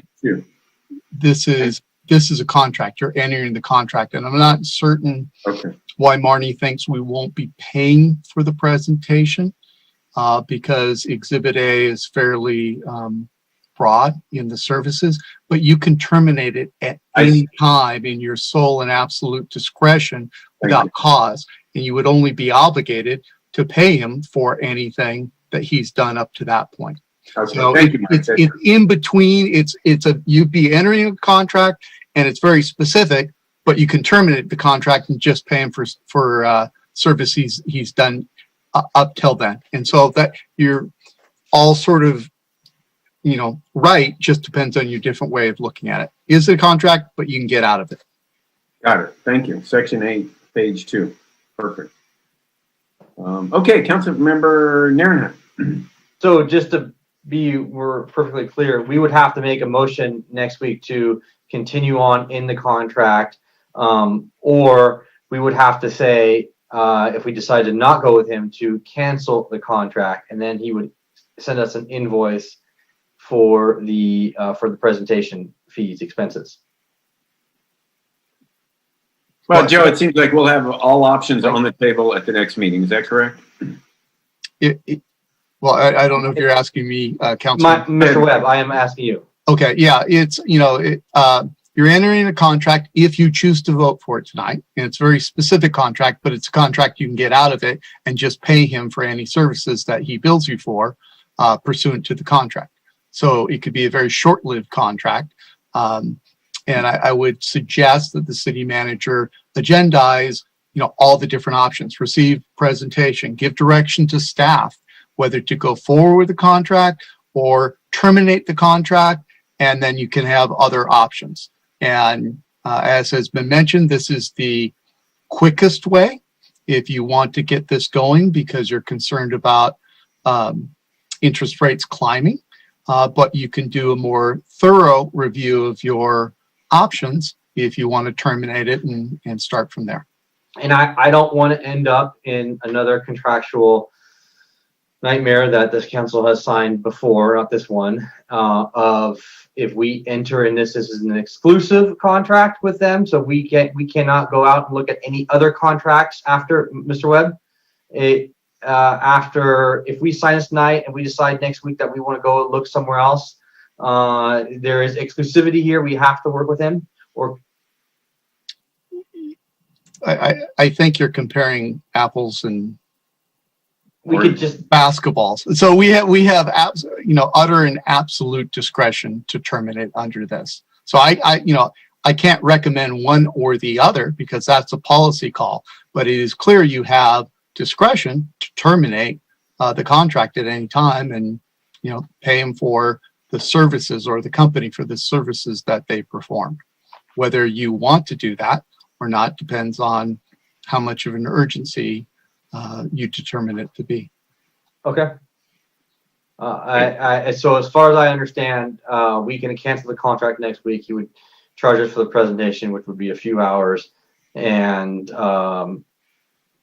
S11: This is a contract. You're entering the contract, and I'm not certain why Marnie thinks we won't be paying for the presentation, because Exhibit A is fairly broad in the services, but you can terminate it at any time in your sole and absolute discretion without cause, and you would only be obligated to pay him for anything that he's done up to that point. So it's in between. You'd be entering a contract, and it's very specific, but you can terminate the contract and just pay him for services he's done up till then. And so that you're all sort of, right, just depends on your different way of looking at it. Is it a contract, but you can get out of it.
S1: Got it. Thank you. Section 8, page 2. Perfect. Okay, Councilmember Narenheim.
S3: So just to we're perfectly clear, we would have to make a motion next week to continue on in the contract, or we would have to say, if we decide to not go with him, to cancel the contract, and then he would send us an invoice for the presentation fees, expenses.
S1: Well, Joe, it seems like we'll have all options on the table at the next meeting. Is that correct?
S11: Well, I don't know if you're asking me, Councilman.
S3: Mr. Webb, I am asking you.
S11: Okay, yeah, it's, you're entering a contract if you choose to vote for it tonight. And it's a very specific contract, but it's a contract you can get out of it and just pay him for any services that he bills you for pursuant to the contract. So it could be a very short-lived contract. And I would suggest that the city manager agendize, all the different options, receive presentation, give direction to staff, whether to go forward with the contract or terminate the contract, and then you can have other options. And as has been mentioned, this is the quickest way if you want to get this going because you're concerned about interest rates climbing, but you can do a more thorough review of your options if you want to terminate it and start from there.
S3: And I don't want to end up in another contractual nightmare that this council has signed before, not this one, of if we enter in this is an exclusive contract with them, so we cannot go out and look at any other contracts after, Mr. Webb. After, if we sign this tonight and we decide next week that we want to go look somewhere else, there is exclusivity here. We have to work with him. Or
S11: I think you're comparing apples and
S3: we could just
S11: basketballs. So we have utter and absolute discretion to terminate under this. So I can't recommend one or the other because that's a policy call, but it is clear you have discretion to terminate the contract at any time and, pay them for the services or the company for the services that they performed. Whether you want to do that or not depends on how much of an urgency you determine it to be.
S3: Okay. So as far as I understand, we can cancel the contract next week. He would charge us for the presentation, which would be a few hours, and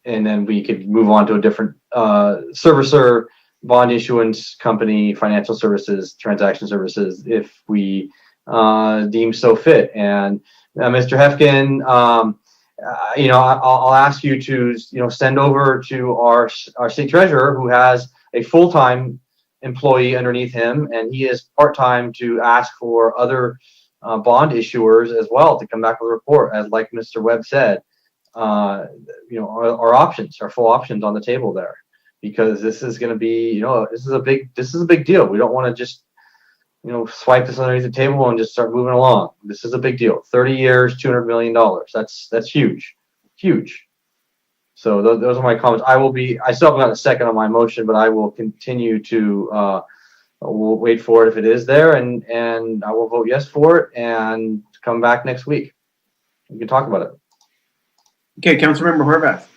S3: then we could move on to a different servicer, bond issuance company, financial services, transaction services, if we deem so fit. And Mr. Hefkin, I'll ask you to send over to our state treasurer, who has a full-time employee underneath him, and he is part-time, to ask for other bond issuers as well to come back with a report, as like Mr. Webb said, our options, our full options on the table there, because this is going to be, this is a big deal. We don't want to just, swipe this underneath the table and just start moving along. This is a big deal. 30 years, $200 million. That's huge, huge. So those are my comments. I still haven't got a second on my motion, but I will continue to, we'll wait for it if it is there, and I will vote yes for it and come back next week. We can talk about it.
S1: Okay, Councilmember Horvath.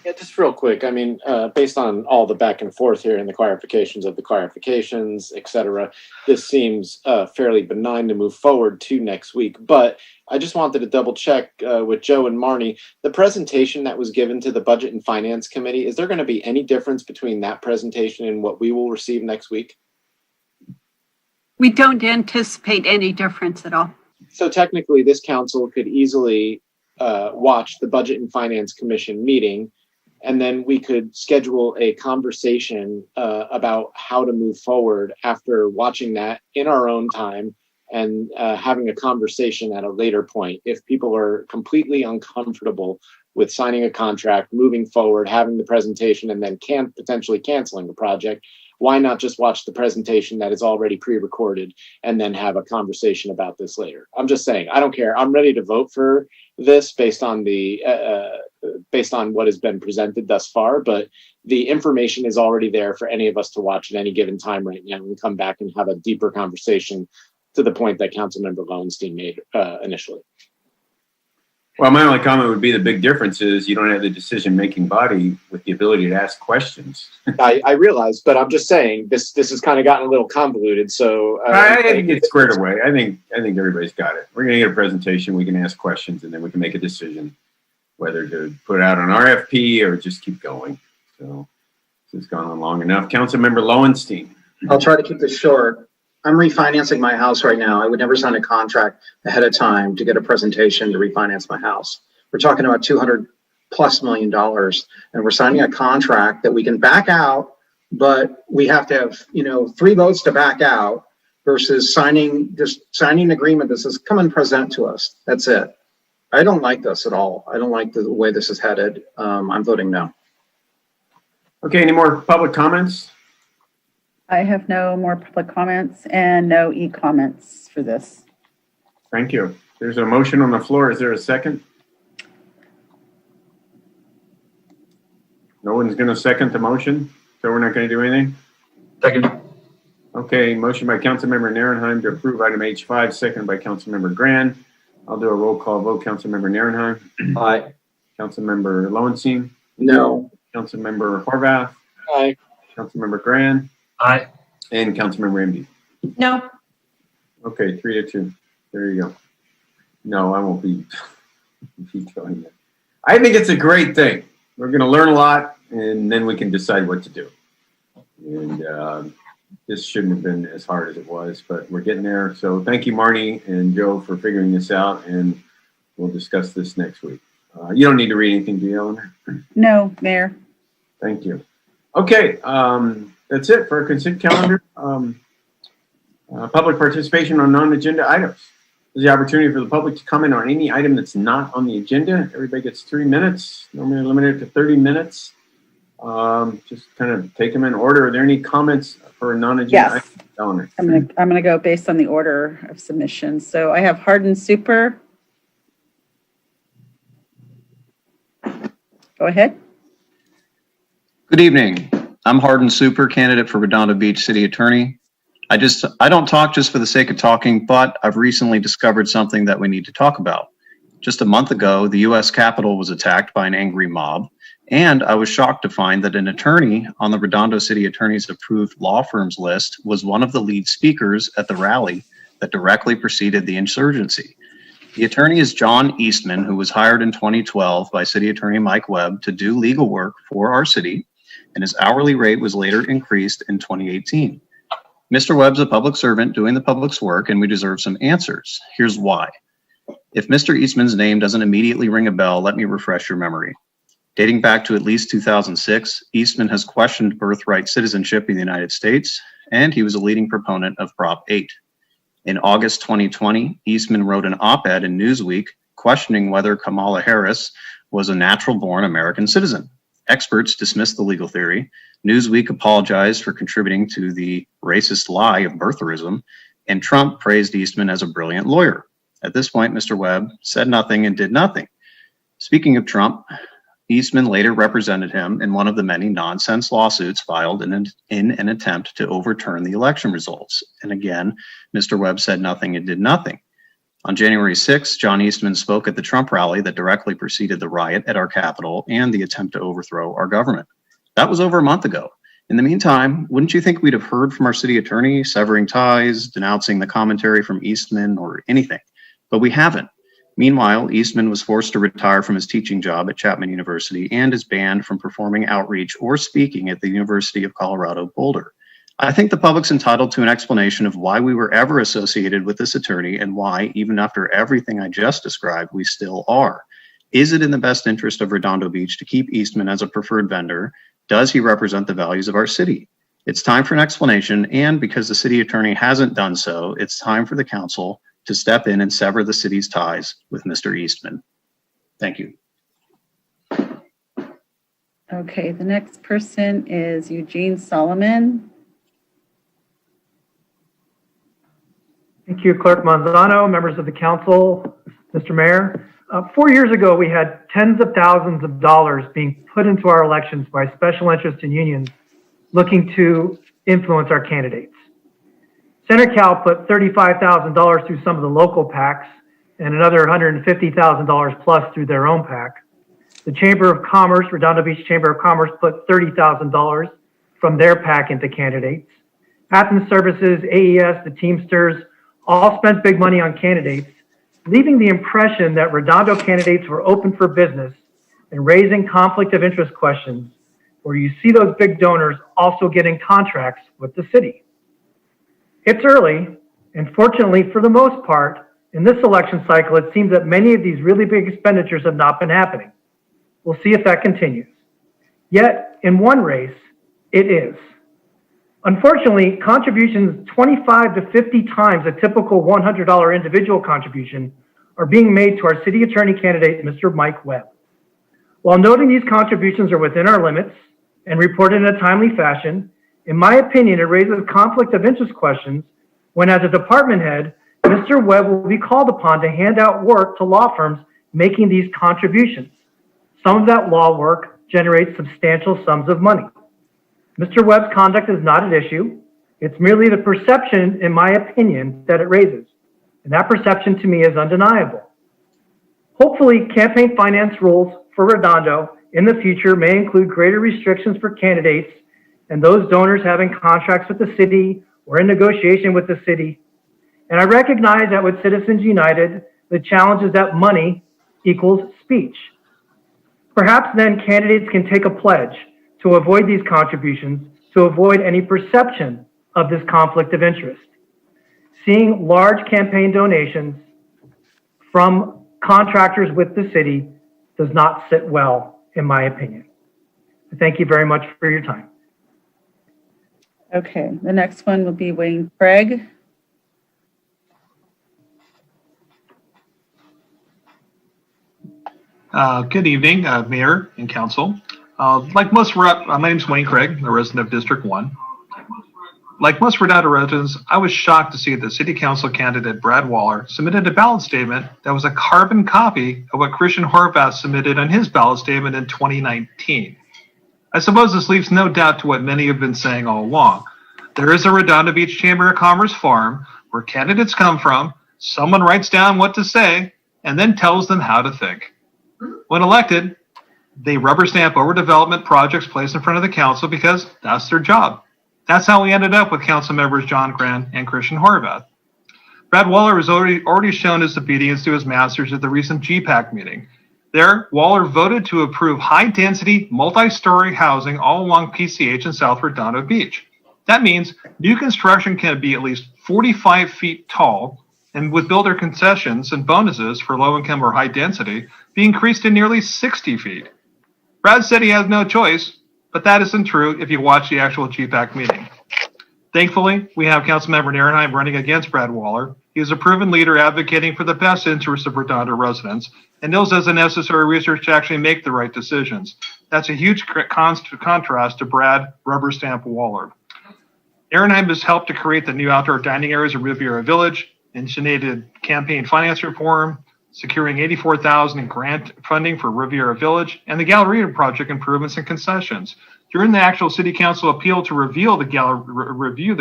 S4: Yeah, just real quick. I mean, based on all the back and forth here and the clarifications of the clarifications, et cetera, this seems fairly benign to move forward to next week. But I just wanted to double check with Joe and Marnie, the presentation that was given to the Budget and Finance Committee, is there going to be any difference between that presentation and what we will receive next week?
S8: We don't anticipate any difference at all.
S4: So technically, this council could easily watch the Budget and Finance Commission meeting, and then we could schedule a conversation about how to move forward after watching that in our own time, and having a conversation at a later point. If people are completely uncomfortable with signing a contract, moving forward, having the presentation, and then potentially canceling the project, why not just watch the presentation that is already pre-recorded and then have a conversation about this later? I'm just saying, I don't care. I'm ready to vote for this based on what has been presented thus far, but the information is already there for any of us to watch at any given time right now and come back and have a deeper conversation to the point that Councilmember Lowenstein made initially.
S1: Well, my only comment would be the big difference is you don't have the decision-making body with the ability to ask questions.
S4: I realize, but I'm just saying this has kind of gotten a little convoluted. So
S1: I think it's squared away. I think everybody's got it. We're going to get a presentation. We can ask questions, and then we can make a decision whether to put out an RFP or just keep going. So this has gone on long enough. Councilmember Lowenstein.
S5: I'll try to keep this short. I'm refinancing my house right now. I would never sign a contract ahead of time to get a presentation to refinance my house. We're talking about $200+ million, and we're signing a contract that we can back out, but we have to have 3 votes to back out versus signing an agreement that says come and present to us. That's it. I don't like this at all. I don't like the way this is headed. I'm voting no.
S1: Okay, any more public comments?
S2: I have no more public comments and no e-comments for this.
S1: Thank you. There's a motion on the floor. Is there a second? No one's going to second the motion, so we're not going to do anything?
S6: Second.
S1: Okay, motion by Councilmember Narenheim to approve item H5, second by Councilmember Grand. I'll do a roll call vote. Councilmember Narenheim.
S3: Aye.
S1: Councilmember Lowenstein.
S5: No.
S1: Councilmember Horvath.
S4: Aye.
S1: Councilmember Grand.
S6: Aye.
S1: And Councilmember Ramsey.
S7: No.
S1: Okay, 3-2. There you go. No, I won't be vetoing it. I think it's a great thing. We're going to learn a lot, and then we can decide what to do. And this shouldn't have been as hard as it was, but we're getting there. So thank you, Marnie and Joe, for figuring this out, and we'll discuss this next week. You don't need to read anything, do you, Eleanor?
S2: No, Mayor.
S1: Thank you. Okay, that's it for our consent calendar. Public participation on non-agenda items. This is the opportunity for the public to comment on any item that's not on the agenda. Everybody gets 3 minutes, normally limited to 30 minutes. Just kind of take them in order. Are there any comments for a non-agenda
S2: Yes.
S1: item? Eleanor.
S2: I'm gonna go based on the order of submission. So I have Hardin Super. Go ahead.
S12: Good evening. I'm Hardin Super, candidate for Redondo Beach City Attorney. I don't talk just for the sake of talking, but I've recently discovered something that we need to talk about. Just a month ago, the U.S. Capitol was attacked by an angry mob, and I was shocked to find that an attorney on the Redondo City Attorney's approved law firms list was one of the lead speakers at the rally that directly preceded the insurgency. The attorney is John Eastman, who was hired in 2012 by City Attorney Mike Webb to do legal work for our city, and his hourly rate was later increased in 2018. Mr. Webb's a public servant doing the public's work, and we deserve some answers. Here's why. If Mr. Eastman's name doesn't immediately ring a bell, let me refresh your memory. Dating back to at least 2006, Eastman has questioned birthright citizenship in the United States, and he was a leading proponent of Prop 8. In August 2020, Eastman wrote an op-ed in Newsweek questioning whether Kamala Harris was a natural-born American citizen. Experts dismissed the legal theory. Newsweek apologized for contributing to the racist lie of birtherism, and Trump praised Eastman as a brilliant lawyer. At this point, Mr. Webb said nothing and did nothing. Speaking of Trump, Eastman later represented him in one of the many nonsense lawsuits filed in an attempt to overturn the election results. And again, Mr. Webb said nothing and did nothing. On January 6th, John Eastman spoke at the Trump rally that directly preceded the riot at our Capitol and the attempt to overthrow our government. That was over a month ago. In the meantime, wouldn't you think we'd have heard from our city attorney, severing ties, denouncing the commentary from Eastman, or anything? But we haven't. Meanwhile, Eastman was forced to retire from his teaching job at Chapman University and is banned from performing outreach or speaking at the University of Colorado Boulder. I think the public's entitled to an explanation of why we were ever associated with this attorney and why, even after everything I just described, we still are. Is it in the best interest of Redondo Beach to keep Eastman as a preferred vendor? Does he represent the values of our city? It's time for an explanation, and because the city attorney hasn't done so, it's time for the council to step in and sever the city's ties with Mr. Eastman. Thank you.
S2: Okay, the next person is Eugene Solomon.
S10: Thank you, Clerk Manzano, members of the council, Mr. Mayor. 4 years ago, we had tens of thousands of dollars being put into our elections by special interest and unions looking to influence our candidates. Senator Cal put $35,000 through some of the local PACs and another $150,000 plus through their own PAC. The Chamber of Commerce, Redondo Beach Chamber of Commerce, put $30,000 from their PAC into candidates. Athens Services, AES, the Teamsters, all spent big money on candidates, leaving the impression that Redondo candidates were open for business and raising conflict of interest questions, where you see those big donors also getting contracts with the city. It's early, and fortunately, for the most part, in this election cycle, it seems that many of these really big expenditures have not been happening. We'll see if that continues. Yet, in one race, it is. Unfortunately, contributions 25 to 50 times a typical $100 individual contribution are being made to our city attorney candidate, Mr. Mike Webb. While noting these contributions are within our limits and reported in a timely fashion, in my opinion, it raises conflict of interest questions when, as a department head, Mr. Webb will be called upon to hand out work to law firms making these contributions. Some of that law work generates substantial sums of money. Mr. Webb's conduct is not at issue. It's merely the perception, in my opinion, that it raises. And that perception to me is undeniable. Hopefully, campaign finance rules for Redondo in the future may include greater restrictions for candidates and those donors having contracts with the city or in negotiation with the city. And I recognize that with Citizens United, the challenge is that money equals speech. Perhaps then candidates can take a pledge to avoid these contributions, to avoid any perception of this conflict of interest. Seeing large campaign donations from contractors with the city does not sit well, in my opinion. Thank you very much for your time.
S2: Okay, the next one will be Wayne Craig.
S13: Good evening, Mayor and Council. Like most my name is Wayne Craig, a resident of District 1. Like most Redondo residents, I was shocked to see that City Council candidate Brad Waller submitted a ballot statement that was a carbon copy of what Christian Horvath submitted on his ballot statement in 2019. I suppose this leaves no doubt to what many have been saying all along. There is a Redondo Beach Chamber of Commerce farm where candidates come from, someone writes down what to say, and then tells them how to think. When elected, they rubber stamp overdevelopment projects placed in front of the council because that's their job. That's how we ended up with council members John Grant and Christian Horvath. Brad Waller has already shown his obedience to his masters at the recent GPAC meeting. There, Waller voted to approve high-density, multi-story housing all along PCH and South Redondo Beach. That means new construction can be at least 45 feet tall, and with builder concessions and bonuses for low-income or high-density, be increased to nearly 60 feet. Brad said he has no choice, but that isn't true if you watch the actual GPAC meeting. Thankfully, we have Councilmember Nierenheim running against Brad Waller. He is a proven leader advocating for the best interests of Redondo residents and knows the necessary research to actually make the right decisions. That's a huge contrast to Brad Rubber Stamp Waller. Nierenheim has helped to create the new outdoor dining areas of Riviera Village, initiated campaign finance reform, securing $84,000 in grant funding for Riviera Village, and the Galleria project improvements and concessions. During the actual City Council appeal to review the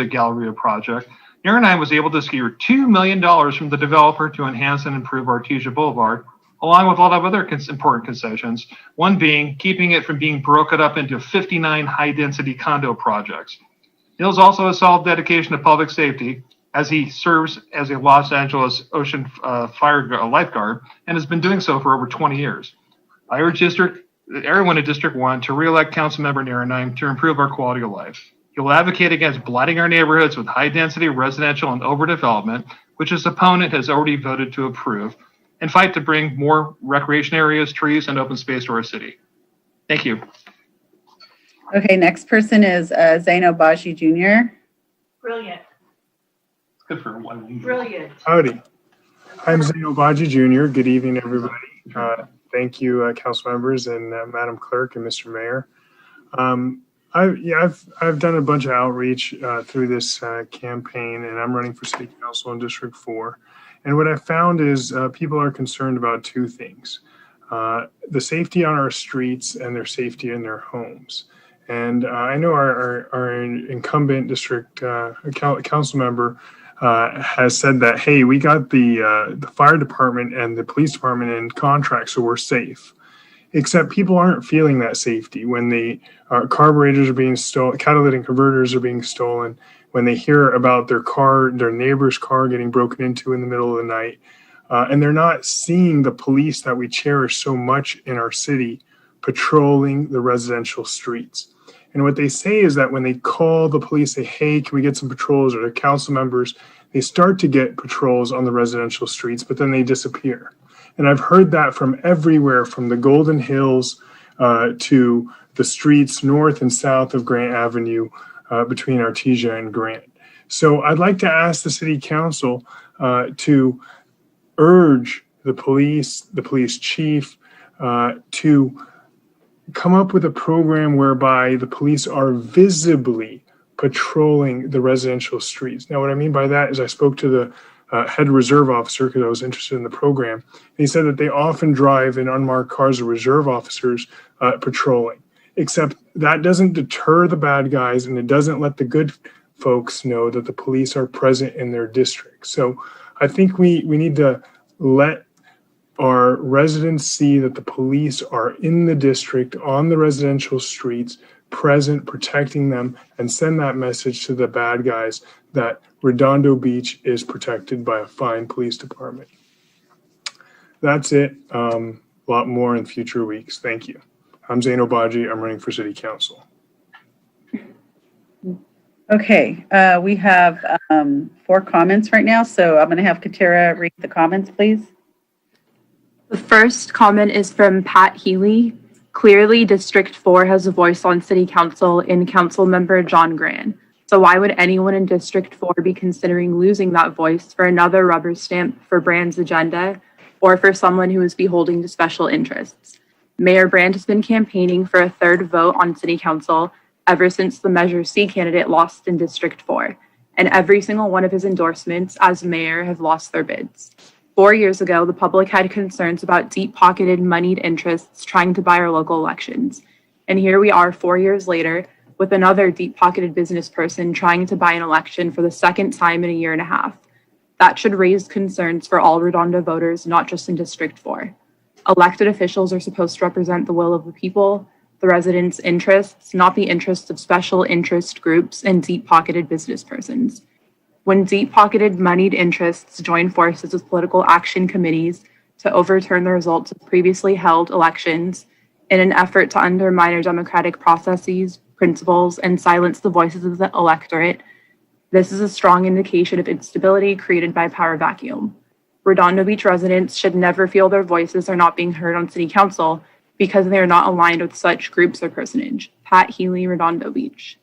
S13: Galleria project, Nierenheim was able to secure $2 million from the developer to enhance and improve Artesia Boulevard, along with a lot of other important concessions, one being keeping it from being broken up into 59 high-density condo projects. Nils also has solid dedication to public safety, as he serves as a Los Angeles Ocean Fire Lifeguard and has been doing so for over 20 years. I urge everyone in District 1 to re-elect Councilmember Nierenheim to improve our quality of life. He will advocate against blighting our neighborhoods with high-density residential and overdevelopment, which his opponent has already voted to approve, and fight to bring more recreation areas, trees, and open space to our city. Thank you.
S2: Okay, next person is Zaino Baji Jr.
S7: Brilliant.
S13: Good for one.
S7: Brilliant.
S14: Howdy. I'm Zeno Baji Jr. Good evening, everybody. Thank you, council members and Madam Clerk and Mr. Mayor. I've done a bunch of outreach through this campaign, and I'm running for City Council in District 4. And what I found is people are concerned about two things: the safety on our streets and their safety in their homes. And I know our incumbent district council member has said that, hey, we got the fire department and the police department in contract, so we're safe. Except people aren't feeling that safety when the carburetors are being stolen, catalytic converters are being stolen, when they hear about their neighbor's car getting broken into in the middle of the night, and they're not seeing the police that we cherish so much in our city patrolling the residential streets. And what they say is that when they call the police, say, hey, can we get some patrols, or their council members, they start to get patrols on the residential streets, but then they disappear. And I've heard that from everywhere, from the Golden Hills to the streets north and south of Grant Avenue between Artesia and Grant. So I'd like to ask the city council to urge the police chief to come up with a program whereby the police are visibly patrolling the residential streets. Now, what I mean by that is I spoke to the head reserve officer because I was interested in the program. And he said that they often drive in unmarked cars of reserve officers patrolling, except that doesn't deter the bad guys, and it doesn't let the good folks know that the police are present in their district. So I think we need to let our residents see that the police are in the district, on the residential streets, present, protecting them, and send that message to the bad guys that Redondo Beach is protected by a fine police department. That's it. A lot more in future weeks. Thank you. I'm Zaino Baji. I'm running for City Council.
S2: Okay, we have 4 comments right now, so I'm going to have Katera read the comments, please.
S15: The first comment is from Pat Healy. Clearly, District 4 has a voice on City Council in Council Member John Grant. So why would anyone in District 4 be considering losing that voice for another rubber stamp for Brand's agenda, or for someone who is beholden to special interests? Mayor Brand has been campaigning for a third vote on City Council ever since the Measure C candidate lost in District 4, and every single one of his endorsements as mayor have lost their bids. 4 years ago, the public had concerns about deep-pocketed, moneyed interests trying to buy our local elections. And here we are 4 years later with another deep-pocketed business person trying to buy an election for the second time in a year and a half. That should raise concerns for all Redondo voters, not just in District 4. Elected officials are supposed to represent the will of the people, the residents' interests, not the interests of special interest groups and deep-pocketed business persons. When deep-pocketed moneyed interests join forces with political action committees to overturn the results of previously held elections in an effort to undermine our democratic processes, principles, and silence the voices of the electorate, this is a strong indication of instability created by power vacuum. Redondo Beach residents should never feel their voices are not being heard on City Council because they are not aligned with such groups or personage. Pat Healy, Redondo Beach.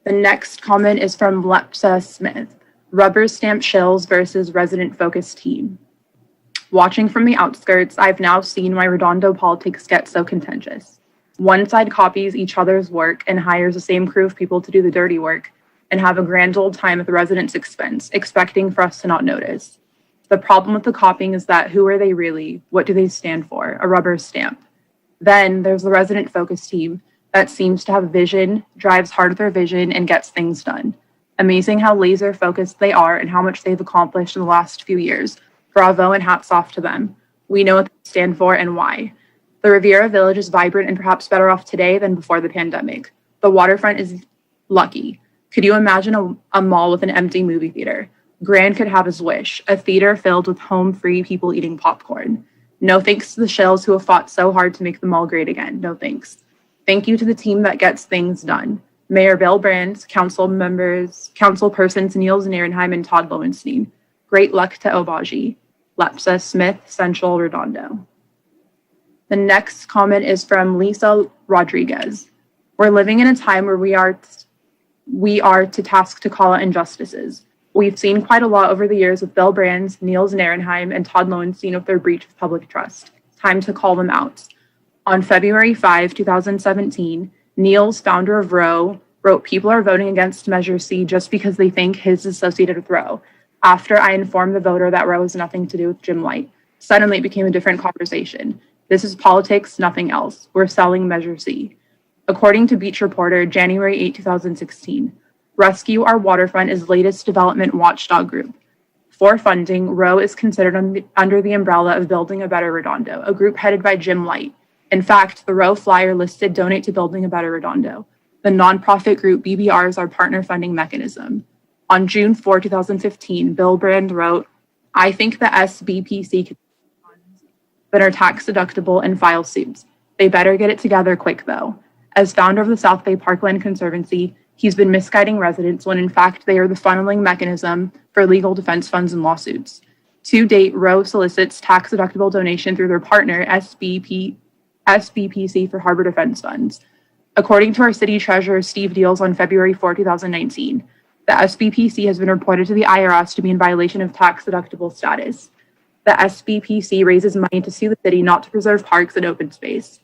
S15: The next comment is from Lepsa Smith. Rubber stamp shills versus resident focus team. Watching from the outskirts, I've now seen why Redondo politics get so contentious. One side copies each other's work and hires the same crew of people to do the dirty work and have a grand old time at the residents' expense, expecting for us to not notice. The problem with the copying is that who are they really? What do they stand for? A rubber stamp. Then there's the resident focus team that seems to have vision, drives hard with their vision, and gets things done. Amazing how laser focused they are and how much they've accomplished in the last few years. Bravo and hats off to them. We know what they stand for and why. The Riviera Village is vibrant and perhaps better off today than before the pandemic. The waterfront is lucky. Could you imagine a mall with an empty movie theater? Grand could have his wish, a theater filled with home-free people eating popcorn. No thanks to the shills who have fought so hard to make the mall great again. No thanks. Thank you to the team that gets things done. Mayor Bill Brands, council members, council persons Niels Nierenheim and Todd Lowenstein. Great luck to Obaji. Lepsa Smith, Central Redondo. The next comment is from Lisa Rodriguez. We're living in a time where we are to task to call out injustices. We've seen quite a lot over the years with Bill Brands, Niels Nierenheim, and Todd Lowenstein with their breach of public trust. Time to call them out. On February 5, 2017, Niels, founder of Roe, wrote people are voting against Measure C just because they think his is associated with Roe. After I informed the voter that Roe has nothing to do with Jim Light, suddenly it became a different conversation. This is politics, nothing else. We're selling Measure C. According to Beach Reporter, January 8, 2016, Rescue Our Waterfront is latest development watchdog group. For funding, Roe is considered under the umbrella of Building a Better Redondo, a group headed by Jim Light. In fact, the Roe flyer listed Donate to Building a Better Redondo. The nonprofit group BBR is our partner funding mechanism. On June 4, 2015, Bill Brand wrote, I think the SBPC can funds that are tax deductible and file suits. They better get it together quick though. As founder of the South Bay Parkland Conservancy, he's been misguiding residents when in fact they are the funneling mechanism for legal defense funds and lawsuits. To date, Roe solicits tax deductible donation through their partner, SBPC for Harbor Defense Funds. According to our city treasurer, Steve Deals, on February 4, 2019, the SBPC has been reported to the IRS to be in violation of tax deductible status. The SBPC raises money to sue the city not to preserve parks and open space.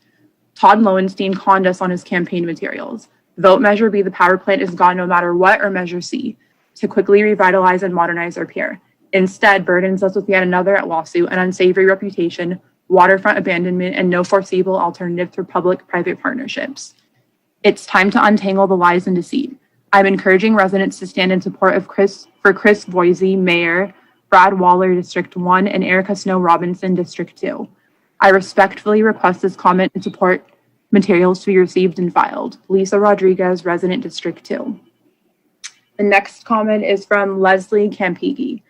S15: Todd Lowenstein conned us on his campaign materials. Vote Measure B, the power plant is gone no matter what, or Measure C, to quickly revitalize and modernize our pier. Instead, burdens us with yet another lawsuit, an unsavory reputation, waterfront abandonment, and no foreseeable alternative through public-private partnerships. It's time to untangle the lies and deceit. I'm encouraging residents to stand in support of Chris Voisey, Mayor, Brad Waller, District 1, and Erica Snow Robinson, District 2. I respectfully request this comment and support materials to be received and filed. Lisa Rodriguez, resident, District 2. The next comment is from Leslie Campigi.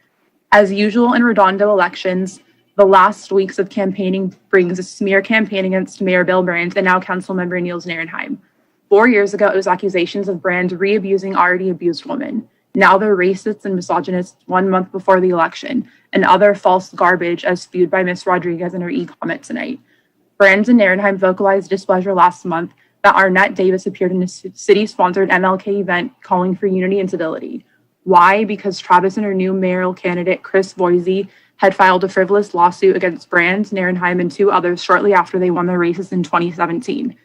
S15: As usual in Redondo elections, the last weeks of campaigning brings a smear campaign against Mayor Bill Brands and now Councilmember Niels Nierenheim. 4 years ago, it was accusations of Brands re-abusing already abused women. Now they're racists and misogynists 1 month before the election, and other false garbage as spewed by Ms. Rodriguez in her e-comment tonight. Brands and Nierenheim vocalized displeasure last month that Arnett Davis appeared in a city-sponsored MLK event calling for unity and civility. Why? Because Travis and her new mayoral candidate, Chris Voisey, had filed a frivolous lawsuit against Brands, Nierenheim, and 2 others shortly after they won their races in 2017.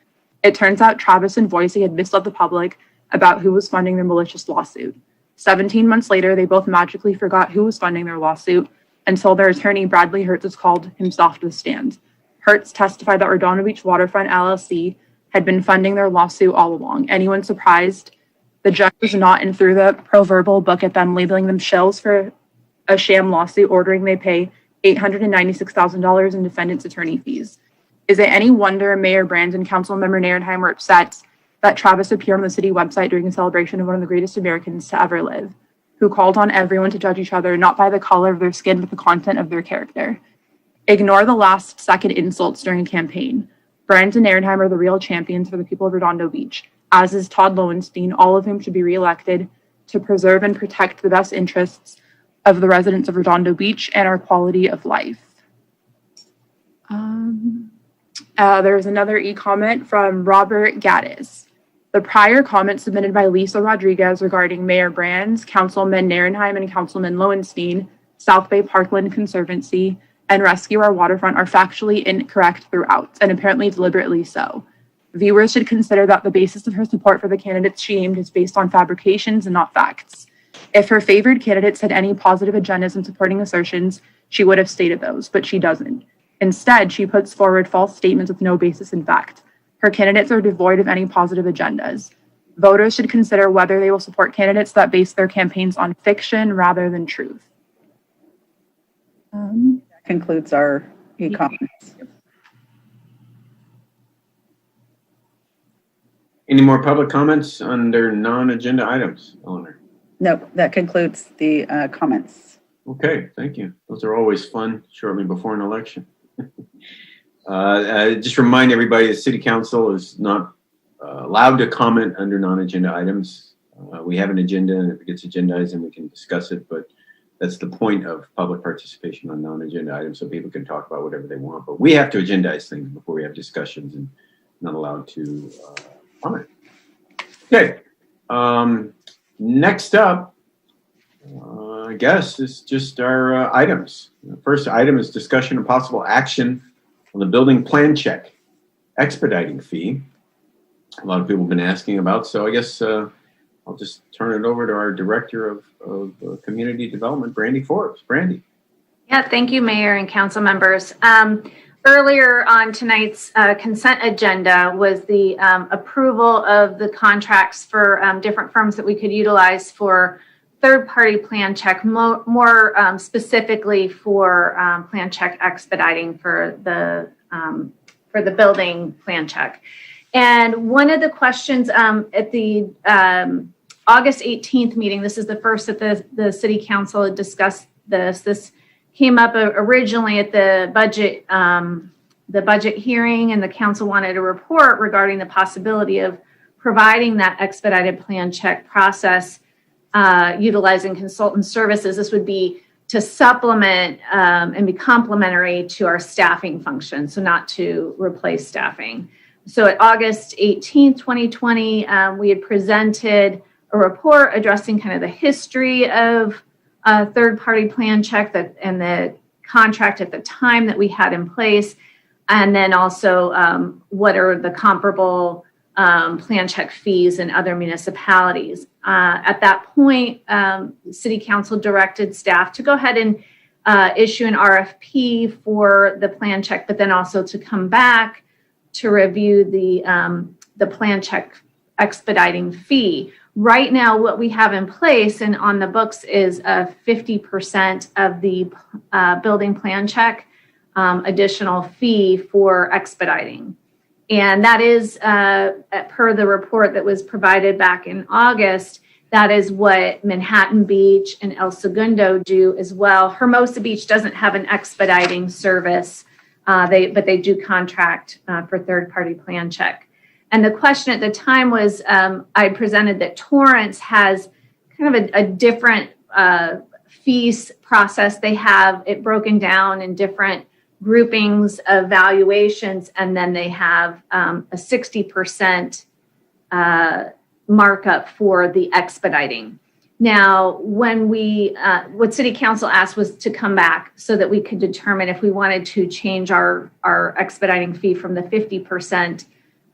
S15: It turns out Travis and Voisey had misled the public about who was funding their malicious lawsuit. 17 months later, they both magically forgot who was funding their lawsuit until their attorney, Bradley Hertz, called himself to the stand. Hertz testified that Redondo Beach Waterfront LLC had been funding their lawsuit all along. Anyone surprised? The judge was not and threw the proverbial book at them, labeling them shills for a sham lawsuit, ordering they pay $896,000 in defendant's attorney fees. Is it any wonder Mayor Brands and Councilmember Narenheim were upset that Travis appeared on the city website during a celebration of one of the greatest Americans to ever live, who called on everyone to judge each other not by the color of their skin, but the content of their character? Ignore the last-second insults during a campaign. Brands and Narenheim are the real champions for the people of Redondo Beach, as is Todd Lowenstein, all of whom should be reelected to preserve and protect the best interests of the residents of Redondo Beach and our quality of life. There's another e-comment from Robert Gaddis. The prior comment submitted by Lisa Rodriguez regarding Mayor Brands, Councilman Narenheim, and Councilman Lowenstein, South Bay Parkland Conservancy, and Rescue Our Waterfront are factually incorrect throughout, and apparently deliberately so. Viewers should consider that the basis of her support for the candidates she aimed is based on fabrications and not facts. If her favored candidates had any positive agendas in supporting assertions, she would have stated those, but she doesn't. Instead, she puts forward false statements with no basis in fact. Her candidates are devoid of any positive agendas. Voters should consider whether they will support candidates that base their campaigns on fiction rather than truth.
S2: That concludes our e-comments.
S1: Any more public comments under non-agenda items, Eleanor?
S2: Nope, that concludes the comments.
S1: Okay, thank you. Those are always fun shortly before an election. Just remind everybody the city council is not allowed to comment under non-agenda items. We have an agenda, and if it gets agendized, then we can discuss it, but that's the point of public participation on non-agenda items, so people can talk about whatever they want. But we have to agendize things before we have discussions, and not allowed to comment. Okay. Next up, I guess, is just our items. The first item is discussion and possible action on the building plan check expediting fee. A lot of people have been asking about, so I guess I'll just turn it over to our Director of Community Development, Brandy Forbes. Brandy.
S16: Yeah, thank you, Mayor and council members. Earlier on tonight's consent agenda was the approval of the contracts for different firms that we could utilize for third-party plan check, more specifically for plan check expediting for the building plan check. And one of the questions at the August 18th meeting, this is the first that the city council had discussed this. This came up originally at the budget hearing, and the council wanted a report regarding the possibility of providing that expedited plan check process utilizing consultant services. This would be to supplement and be complementary to our staffing function, so not to replace staffing. So at August 18th, 2020, we had presented a report addressing kind of the history of third-party plan check and the contract at the time that we had in place, and then also what are the comparable plan check fees in other municipalities. At that point, City Council directed staff to go ahead and issue an RFP for the plan check, but then also to come back to review the plan check expediting fee. Right now, what we have in place and on the books is a 50% of the building plan check additional fee for expediting. And that is, per the report that was provided back in August, that is what Manhattan Beach and El Segundo do as well. Hermosa Beach doesn't have an expediting service, but they do contract for third-party plan check. And the question at the time was, I presented that Torrance has kind of a different fees process. They have it broken down in different groupings of valuations, and then they have a 60% markup for the expediting. Now, when what City Council asked was to come back so that we could determine if we wanted to change our expediting fee from the 50%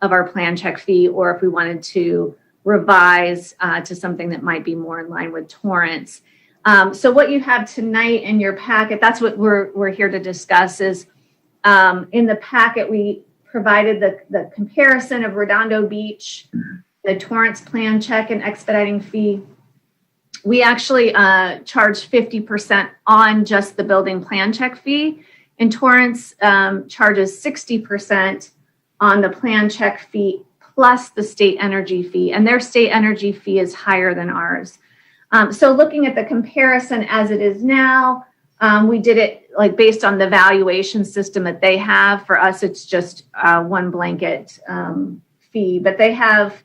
S16: of our plan check fee, or if we wanted to revise to something that might be more in line with Torrance. So what you have tonight in your packet, that's what we're here to discuss, is in the packet we provided the comparison of Redondo Beach, the Torrance plan check and expediting fee. We actually charge 50% on just the building plan check fee, and Torrance charges 60% on the plan check fee plus the state energy fee, and their state energy fee is higher than ours. So looking at the comparison as it is now, we did it like based on the valuation system that they have. For us, it's just one blanket fee, but they have,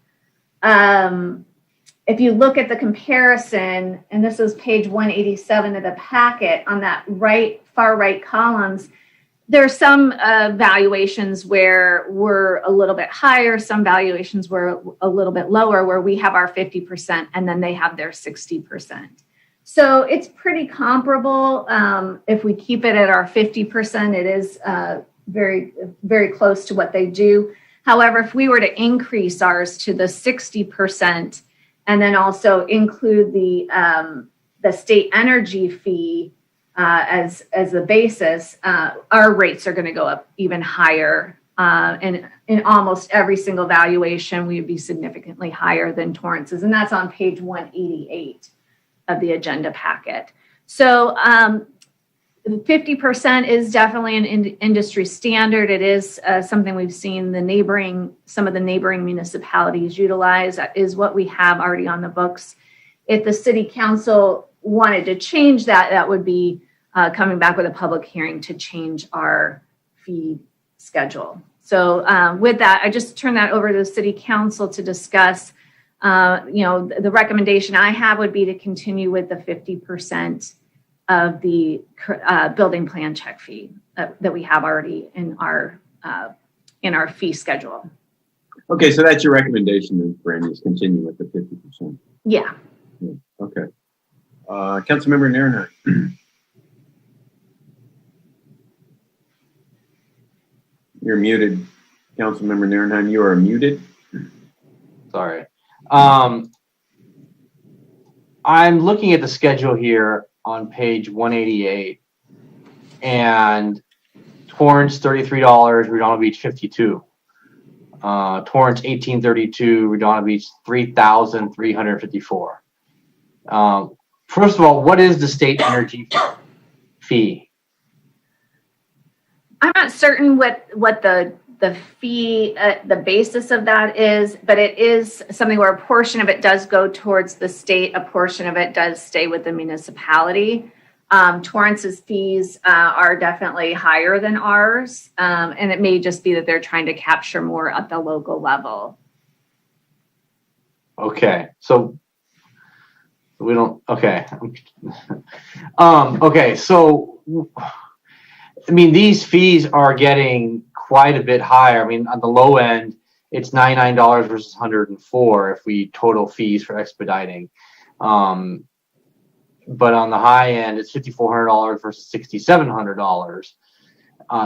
S16: if you look at the comparison, and this is page 187 of the packet, on that far right columns, there are some valuations where we're a little bit higher, some valuations were a little bit lower, where we have our 50% and then they have their 60%. So it's pretty comparable. If we keep it at our 50%, it is very, very close to what they do. However, if we were to increase ours to the 60% and then also include the state energy fee as the basis, our rates are going to go up even higher. And in almost every single valuation, we would be significantly higher than Torrance's. And that's on page 188 of the agenda packet. So 50% is definitely an industry standard. It is something we've seen some of the neighboring municipalities utilize. That is what we have already on the books. If the city council wanted to change that, that would be coming back with a public hearing to change our fee schedule. So with that, I just turn that over to the city council to discuss. The recommendation I have would be to continue with the 50% of the building plan check fee that we have already in our fee schedule.
S1: Okay, so that's your recommendation then, Brandy, is continue with the 50%.
S16: Yeah.
S1: Okay. Councilmember Nairnheim. You're muted. Councilmember Nairnheim, you are muted.
S3: Sorry. I'm looking at the schedule here on page 188, and Torrance $33, Redondo Beach $52. Torrance $18.32, Redondo Beach $3,354. First of all, what is the state energy fee?
S16: I'm not certain what the fee, the basis of that is, but it is something where a portion of it does go towards the state, a portion of it does stay with the municipality. Torrance's fees are definitely higher than ours, and it may just be that they're trying to capture more at the local level.
S3: Okay, so we don't, okay. Okay, so, I mean, these fees are getting quite a bit higher. I mean, on the low end, it's $99 versus $104 if we total fees for expediting. But on the high end, it's $5,400 versus $6,700.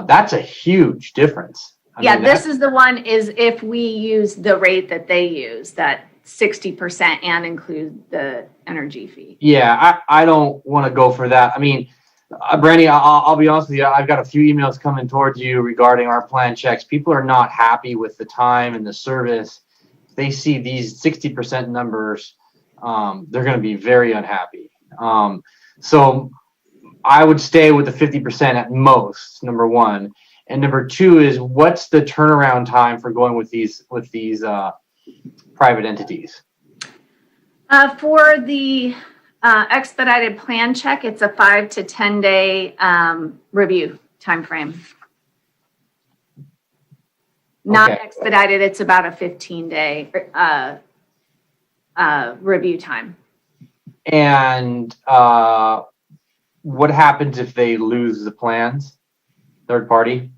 S3: That's a huge difference. I mean,
S16: this is the one is if we use the rate that they use, that 60% and include the energy fee.
S3: Yeah, I don't want to go for that. I mean, Brandy, I'll be honest with you. I've got a few emails coming towards you regarding our plan checks. People are not happy with the time and the service. They see these 60% numbers, they're going to be very unhappy. So I would stay with the 50% at most, number one. And number two is, what's the turnaround time for going with these private entities?
S16: For the expedited plan check, it's a 5 to 10 day review time frame. Not expedited, it's about a 15-day review time.
S3: And what happens if they lose the plans? Third party?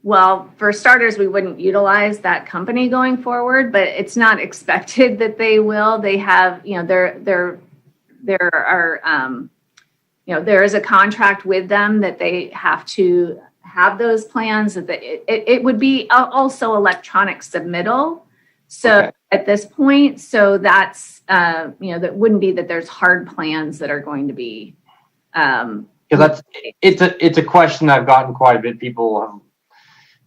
S16: Well, for starters, we wouldn't utilize that company going forward, but it's not expected that they will. They have, there is a contract with them that they have to have those plans. That it would be also electronic submittal. So at this point, so that's that wouldn't be that there's hard plans that are going to be.
S3: Because it's a question I've gotten quite a bit. People have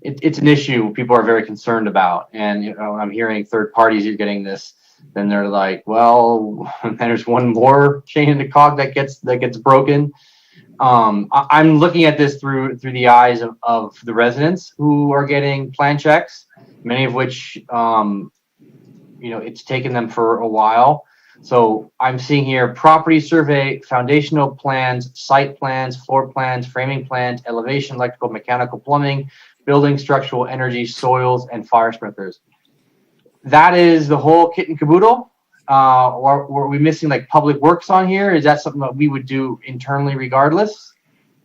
S3: it's an issue people are very concerned about. And, you know, I'm hearing third parties are getting this. Then they're like, well, there's one more chain in the cog that gets broken. I'm looking at this through the eyes of the residents who are getting plan checks, many of which, you know, it's taken them for a while. So I'm seeing here property survey, foundational plans, site plans, floor plans, framing plans, elevation, electrical, mechanical, plumbing, building, structural, energy, soils, and fire sprinklers. That is the whole kit and caboodle. Or were we missing like public works on here? Is that something that we would do internally regardless?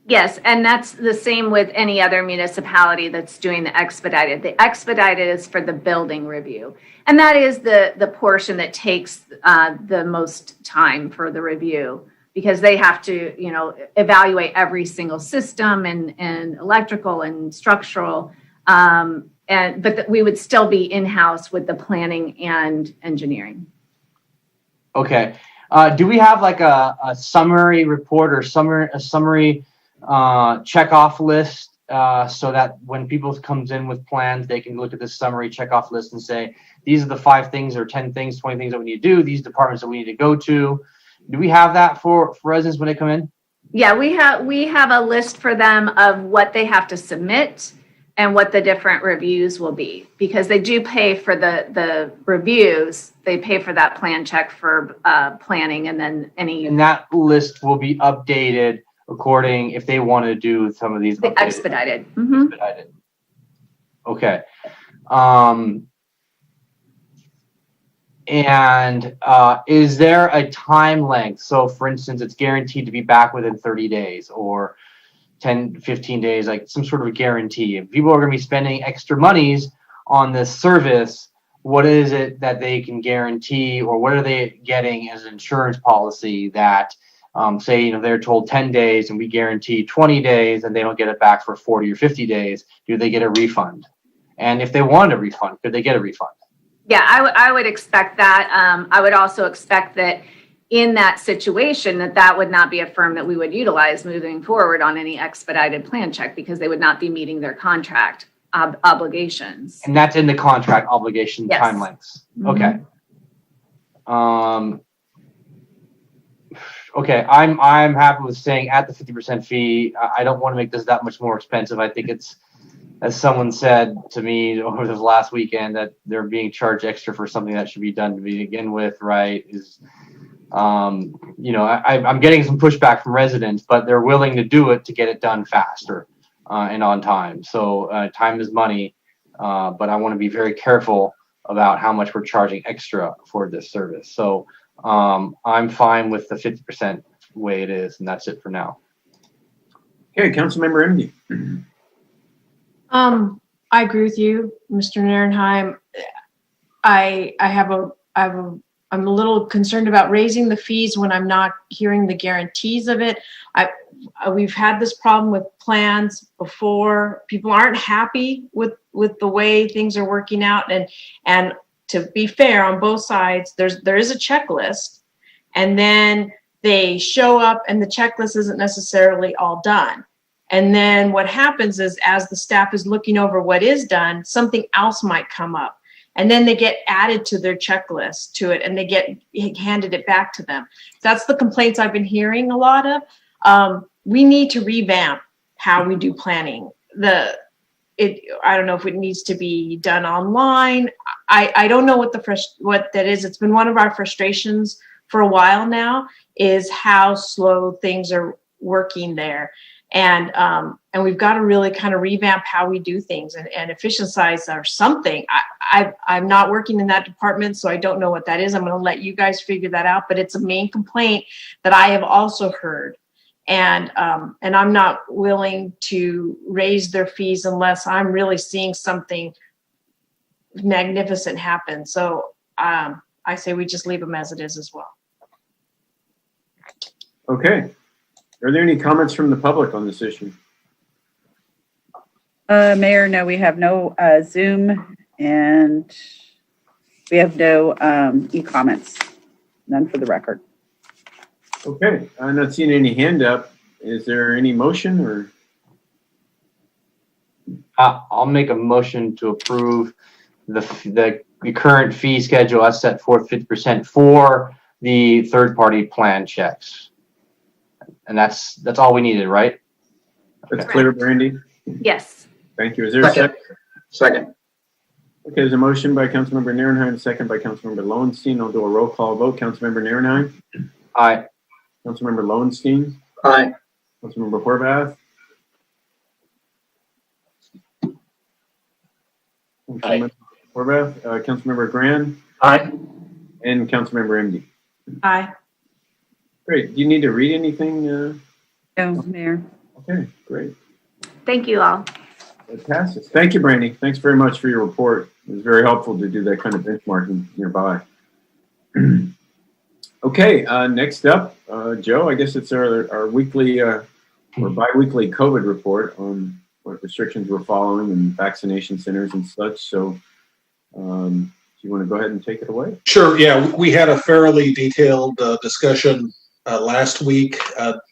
S16: Yes, and that's the same with any other municipality that's doing the expedited. The expedited is for the building review. And that is the portion that takes the most time for the review, because they have to, you know, evaluate every single system and electrical and structural. But we would still be in-house with the planning and engineering.
S3: Okay. Do we have like a summary report or a summary check off list so that when people comes in with plans, they can look at this summary check off list and say, these are the 5 things or 10 things, 20 things that we need to do, these departments that we need to go to. Do we have that for residents when they come in?
S16: Yeah, we have a list for them of what they have to submit and what the different reviews will be, because they do pay for the reviews. They pay for that plan check for planning, and then
S3: And that list will be updated according if they want to do some of these.
S16: Expedited.
S3: Expedited. Okay. And is there a time length? So for instance, it's guaranteed to be back within 30 days or 10, 15 days, like some sort of a guarantee. If people are going to be spending extra monies on this service, what is it that they can guarantee, or what are they getting as an insurance policy that say, you know, they're told 10 days and we guarantee 20 days and they don't get it back for 40 or 50 days. Do they get a refund? And if they want a refund, could they get a refund?
S16: Yeah, I would expect that. I would also expect that in that situation, that would not be a firm that we would utilize moving forward on any expedited plan check, because they would not be meeting their contract obligations.
S3: And that's in the contract obligation.
S16: Yes.
S3: Time lengths. Okay. Okay, I'm happy with staying at the 50% fee. I don't want to make this that much more expensive. I think it's, as someone said to me over this last weekend, that they're being charged extra for something that should be done to begin with, right? Is, you know, I'm getting some pushback from residents, but they're willing to do it to get it done faster and on time. So time is money, but I want to be very careful about how much we're charging extra for this service. So I'm fine with the 50% way it is, and that's it for now.
S1: Okay, Councilmember Emdy.
S7: I agree with you, Mr. Nierenheim. I'm a little concerned about raising the fees when I'm not hearing the guarantees of it. We've had this problem with plans before. People aren't happy with the way things are working out, and to be fair on both sides, there is a checklist, and then they show up and the checklist isn't necessarily all done. And then what happens is, as the staff is looking over what is done, something else might come up. And then they get added to their checklist to it, and they get handed it back to them. That's the complaints I've been hearing a lot of. We need to revamp how we do planning. I don't know if it needs to be done online. I don't know what that is. It's been one of our frustrations for a while now, is how slow things are working there. And we've got to really kind of revamp how we do things and efficientize or something. I'm not working in that department, so I don't know what that is. I'm going to let you guys figure that out, but it's a main complaint that I have also heard. And I'm not willing to raise their fees unless I'm really seeing something magnificent happen. So I say we just leave them as it is as well.
S1: Okay. Are there any comments from the public on this issue?
S2: Mayor, no, we have no Zoom, and we have no e-comments. None for the record.
S1: Okay, I'm not seeing any hand up. Is there any motion or?
S3: I'll make a motion to approve the current fee schedule as set forth 50% for the third-party plan checks. And that's all we needed, right?
S1: That's clear, Brandy.
S16: Yes.
S1: Thank you. Is there a second?
S5: Second.
S1: Okay, there's a motion by Councilmember Nierenheim, a second by Councilmember Lowenstein. I'll do a roll call vote. Councilmember Nierenheim?
S3: Aye.
S1: Councilmember Lowenstein?
S5: Aye.
S1: Councilmember Horvath?
S5: Aye.
S1: Horvath, Councilmember Grand,
S6: Aye.
S1: and Councilmember MD.
S7: Aye.
S1: Great. Do you need to read anything?
S2: No, Mayor.
S1: Okay, great.
S16: Thank you all.
S1: It passes. Thank you, Brandy. Thanks very much for your report. It was very helpful to do that kind of benchmarking nearby. Okay, next up, Joe, I guess it's our weekly or bi-weekly COVID report on what restrictions we're following and vaccination centers and such. So do you want to go ahead and take it away?
S9: Sure. Yeah, we had a fairly detailed discussion last week.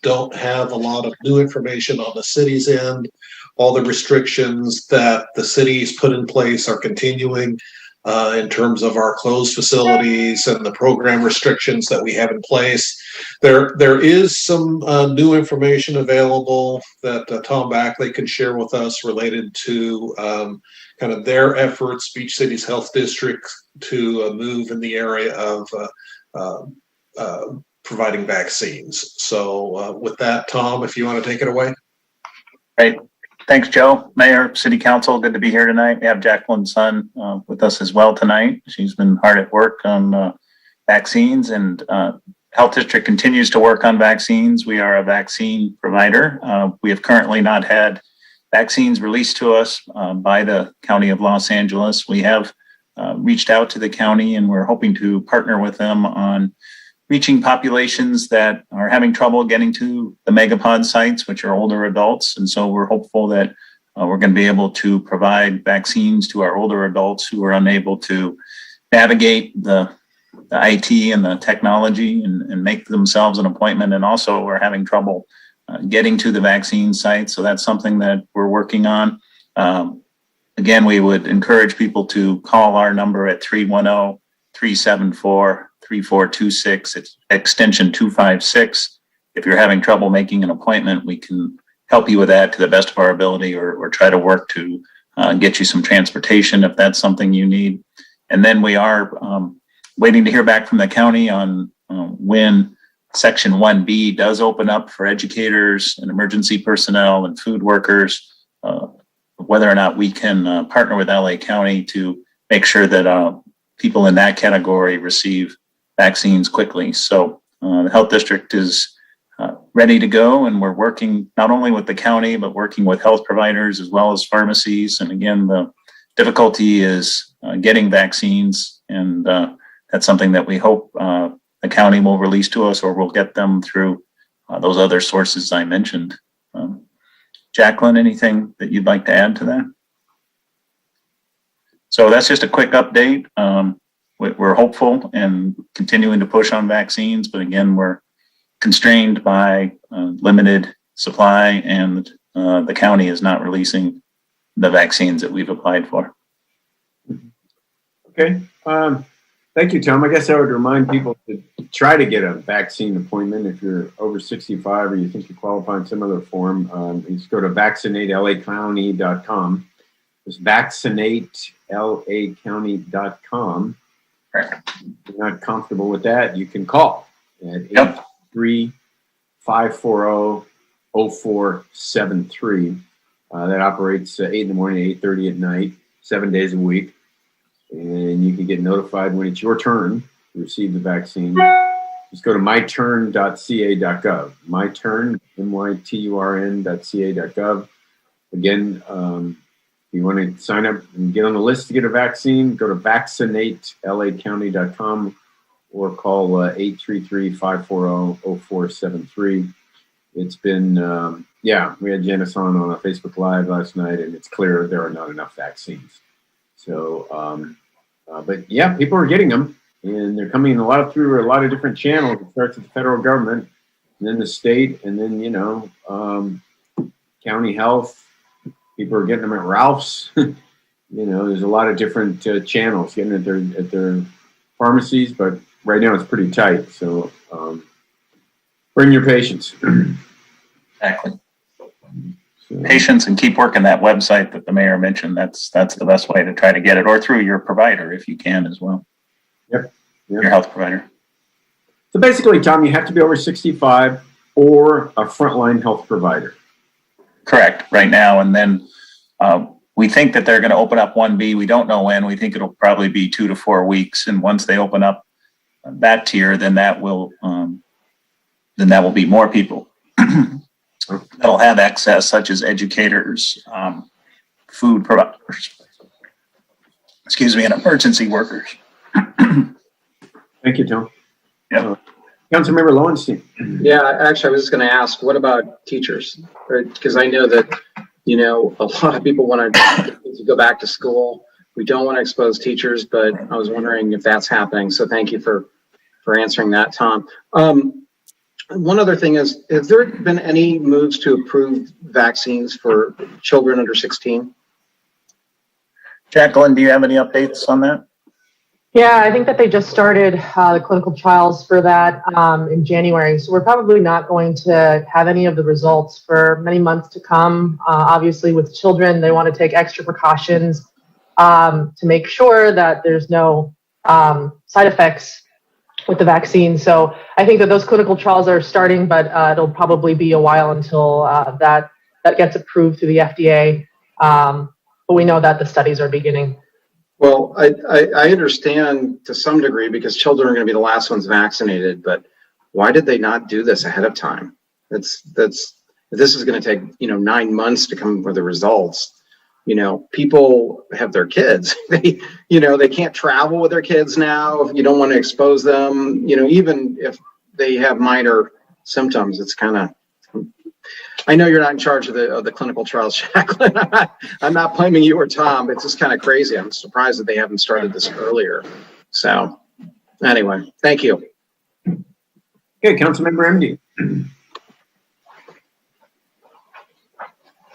S9: Don't have a lot of new information on the city's end. All the restrictions that the city's put in place are continuing in terms of our closed facilities and the program restrictions that we have in place. There is some new information available that Tom Backley can share with us related to kind of their efforts, Beach City's health district, to move in the area of providing vaccines. So with that, Tom, if you want to take it away.
S17: Great. Thanks, Joe. Mayor, City Council, good to be here tonight. We have Jacqueline's son with us as well tonight. She's been hard at work on vaccines, and Health District continues to work on vaccines. We are a vaccine provider. We have currently not had vaccines released to us by the County of Los Angeles. We have reached out to the county, and we're hoping to partner with them on reaching populations that are having trouble getting to the megapod sites, which are older adults. And so we're hopeful that we're going to be able to provide vaccines to our older adults who are unable to navigate the IT and the technology and make themselves an appointment. And also we're having trouble getting to the vaccine site. So that's something that we're working on. Again, we would encourage people to call our number at 310-374-3426. It's extension 256. If you're having trouble making an appointment, we can help you with that to the best of our ability, or try to work to get you some transportation if that's something you need. And then we are waiting to hear back from the county on when Section 1B does open up for educators and emergency personnel and food workers, whether or not we can partner with LA County to make sure that people in that category receive vaccines quickly. So the health district is ready to go, and we're working not only with the county, but working with health providers as well as pharmacies. And again, the difficulty is getting vaccines, and that's something that we hope the county will release to us, or we'll get them through those other sources I mentioned. Jacqueline, anything that you'd like to add to that? So that's just a quick update. We're hopeful and continuing to push on vaccines, but again, we're constrained by limited supply, and the county is not releasing the vaccines that we've applied for.
S1: Okay. Thank you, Tom. I guess I would remind people to try to get a vaccine appointment if you're over 65 or you think you qualify in some other form. You just go to vaccinatelacounty.com. It's vaccinatelacounty.com. If you're not comfortable with that, you can call at 83540-0473. That operates 8 in the morning, 8:30 at night, 7 days a week. And you can get notified when it's your turn to receive the vaccine. Just go to myturn.ca.gov. Myturn, myturn.ca.gov. Again, if you want to sign up and get on the list to get a vaccine, go to vaccinatelacounty.com or call 833-540-0473. It's been, we had Janice on a Facebook Live last night, and it's clear there are not enough vaccines. So, but yeah, people are getting them, and they're coming through a lot of different channels. It starts with the federal government, and then the state, and then, county health, People are getting them at Ralph's. There's a lot of different channels getting at their pharmacies, but right now it's pretty tight. So bring your patience.
S17: Exactly.
S1: So,
S17: Patience, and keep working that website that the mayor mentioned. That's the best way to try to get it, or through your provider if you can as well.
S1: Yep.
S17: Your health provider.
S1: So basically, Tom, you have to be over 65 or a frontline health provider.
S17: Correct, right now. And then we think that they're going to open up 1B. We don't know when. We think it'll probably be 2 to 4 weeks. And once they open up that tier, then that will be more people that'll have access, such as educators, food providers, and emergency workers.
S1: Thank you, Tom.
S17: Yeah.
S1: Councilmember Lowenstein.
S5: Yeah, actually, I was just going to ask, what about teachers? Because I know that, a lot of people want to go back to school. We don't want to expose teachers, but I was wondering if that's happening. So thank you for answering that, Tom. One other thing is, has there been any moves to approve vaccines for children under 16?
S17: Jacqueline, do you have any updates on that?
S18: Yeah, I think that they just started the clinical trials for that in January. So we're probably not going to have any of the results for many months to come. Obviously, with children, they want to take extra precautions to make sure that there's no side effects with the vaccine. So I think that those clinical trials are starting, but it'll probably be a while until that gets approved through the FDA. But we know that the studies are beginning.
S5: Well, I understand to some degree because children are going to be the last ones vaccinated, but why did they not do this ahead of time? This is going to take 9 months to come with the results. People have their kids. They can't travel with their kids now. If you don't want to expose them, even if they have minor symptoms, it's kind of. I know you're not in charge of the clinical trials, Jacqueline. I'm not blaming you or Tom. It's just kind of crazy. I'm surprised that they haven't started this earlier. So, anyway, thank you.
S1: Okay, Councilmember MD.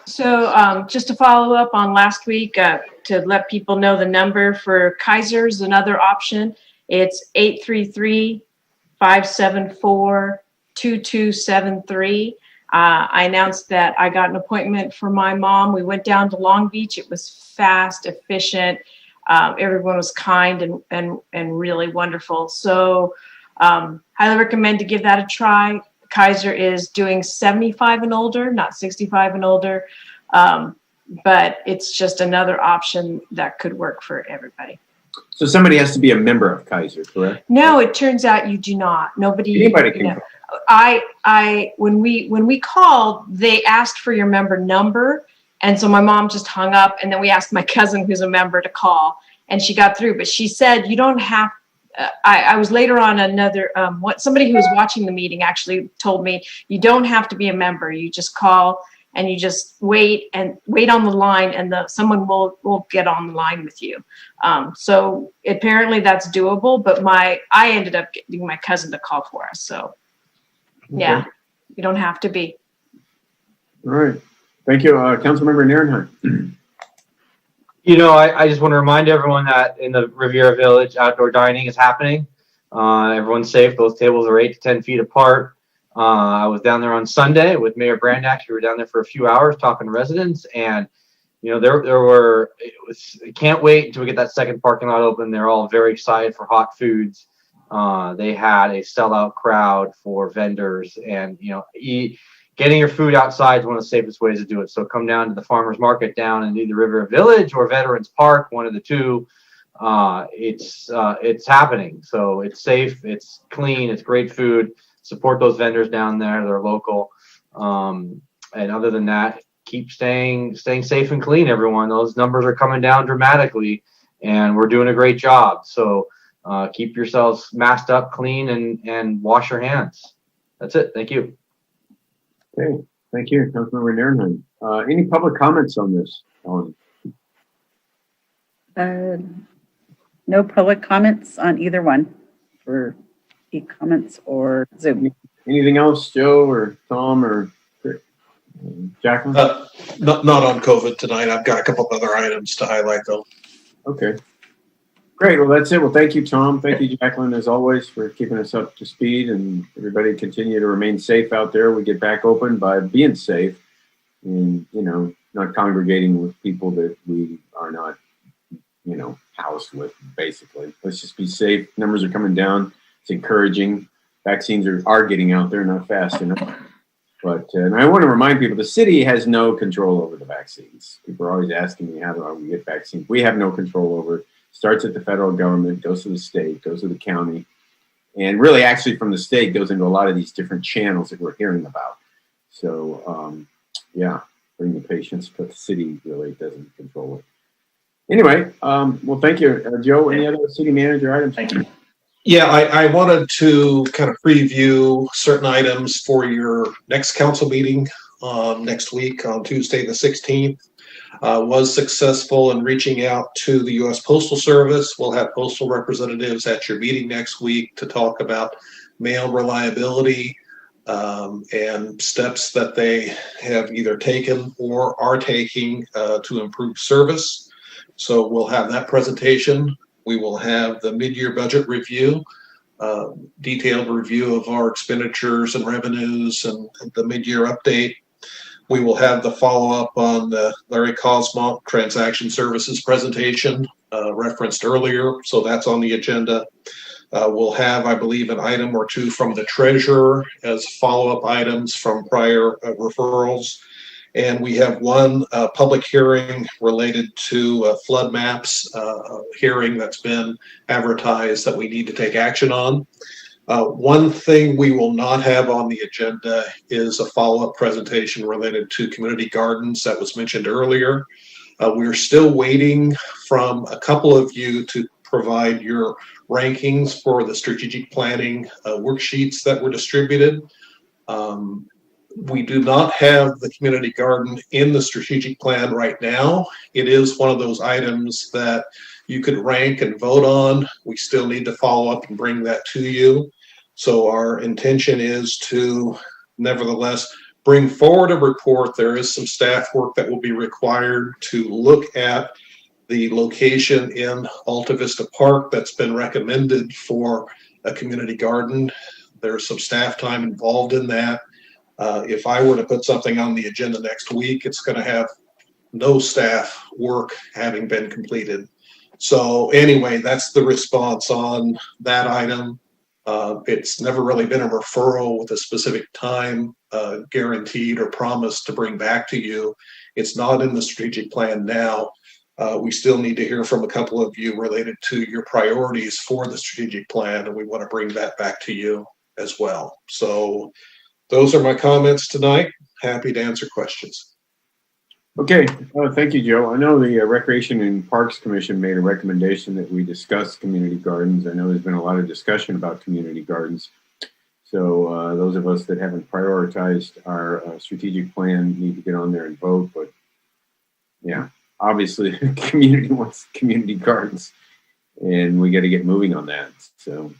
S7: So just to follow up on last week, to let people know the number for Kaiser's another option. It's 833-574-2273. I announced that I got an appointment for my mom. We went down to Long Beach. It was fast, efficient. Everyone was kind and really wonderful. So highly recommend to give that a try. Kaiser is doing 75 and older, not 65 and older. But it's just another option that could work for everybody.
S1: So somebody has to be a member of Kaiser, correct?
S7: No, it turns out you do not.
S1: Anybody can go.
S7: When we called, they asked for your member number. And so my mom just hung up, and then we asked my cousin who's a member to call, and she got through, but she said, you don't have, I was later on another, somebody who was watching the meeting actually told me, you don't have to be a member. You just call and you just wait on the line, and someone will get on the line with you. So apparently that's doable, but I ended up getting my cousin to call for us. So yeah, you don't have to be.
S1: All right. Thank you, Councilmember Nierenheim.
S3: I just want to remind everyone that in the Riviera Village, outdoor dining is happening. Everyone's safe. Those tables are 8 to 10 feet apart. I was down there on Sunday with Mayor Brandak. We were down there for a few hours talking to residents, and can't wait until we get that second parking lot open. They're all very excited for hot foods. They had a sellout crowd for vendors, and getting your food outside is one of the safest ways to do it. So come down to the farmers market down in either Riviera Village or Veterans Park, one of the two. It's happening. So it's safe, it's clean, it's great food. Support those vendors down there. They're local. And other than that, keep staying safe and clean, everyone. Those numbers are coming down dramatically, and we're doing a great job. So keep yourselves masked up, clean, and wash your hands. That's it. Thank you.
S1: Okay. Thank you, Councilmember Nierenheim. Any public comments on this, Ellen?
S2: No public comments on either one for e-comments or Zoom.
S1: Anything else, Joe or Tom or Jacqueline?
S9: not on COVID tonight. I've got a couple of other items to highlight though.
S1: Okay. Great. Well, that's it. Well, thank you, Tom. Thank you, Jacqueline, as always, for keeping us up to speed, and everybody continue to remain safe out there. We get back open by being safe and, not congregating with people that we are not, housed with, basically. Let's just be safe. Numbers are coming down. It's encouraging. Vaccines are getting out there, not fast enough. But and I want to remind people, the city has no control over the vaccines. People are always asking me, how do we get vaccines? We have no control over it. Starts at the federal government, goes to the state, goes to the county, and really actually from the state goes into a lot of these different channels that we're hearing about. So, bring the patients, but the city really doesn't control it. Anyway, well, thank you. Joe, any other city manager items?
S17: Thank you.
S9: Yeah, I wanted to kind of preview certain items for your next council meeting next week on Tuesday the 16th. Was successful in reaching out to the U.S. Postal Service. We'll have postal representatives at your meeting next week to talk about mail reliability and steps that they have either taken or are taking to improve service. So we'll have that presentation. We will have the mid-year budget review, detailed review of our expenditures and revenues and the mid-year update. We will have the follow-up on the Larry Cosmont transaction services presentation referenced earlier. So that's on the agenda. We'll have, I believe, an item or two from the treasurer as follow-up items from prior referrals. And we have one public hearing related to flood maps hearing that's been advertised that we need to take action on. One thing we will not have on the agenda is a follow-up presentation related to community gardens that was mentioned earlier. We're still waiting from a couple of you to provide your rankings for the strategic planning worksheets that were distributed. We do not have the community garden in the strategic plan right now. It is one of those items that you could rank and vote on. We still need to follow up and bring that to you. So our intention is to nevertheless bring forward a report. There is some staff work that will be required to look at the location in Alta Vista Park that's been recommended for a community garden. There's some staff time involved in that. If I were to put something on the agenda next week, it's going to have no staff work having been completed. So anyway, that's the response on that item. It's never really been a referral with a specific time guaranteed or promised to bring back to you. It's not in the strategic plan now. We still need to hear from a couple of you related to your priorities for the strategic plan, and we want to bring that back to you as well. So those are my comments tonight. Happy to answer questions.
S1: Okay. Thank you, Joe. I know the Recreation and Parks Commission made a recommendation that we discuss community gardens. I know there's been a lot of discussion about community gardens. So those of us that haven't prioritized our strategic plan need to get on there and vote. But yeah, obviously the community wants community gardens, and we got to get moving on that. So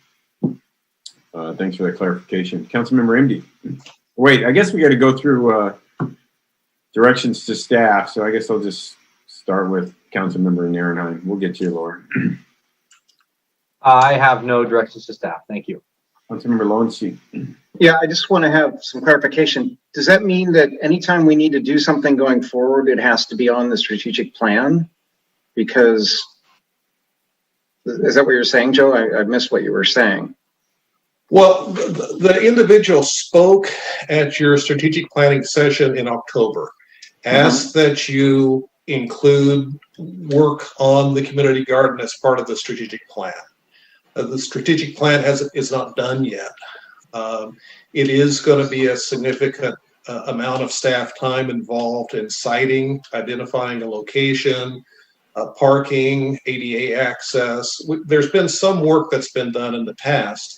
S1: thanks for that clarification. Councilmember MD. Wait, I guess we got to go through directions to staff. So I guess I'll just start with Councilmember Nierenheim. We'll get to you, Laura.
S3: I have no directions to staff. Thank you.
S1: Councilmember Lowenstein.
S5: Yeah, I just want to have some clarification. Does that mean that anytime we need to do something going forward, it has to be on the strategic plan? Because, is that what you're saying, Joe? I missed what you were saying.
S9: Well, the individual spoke at your strategic planning session in October, asked that you include work on the community garden as part of the strategic plan. The strategic plan is not done yet. It is going to be a significant amount of staff time involved in siting, identifying a location, parking, ADA access. There's been some work that's been done in the past,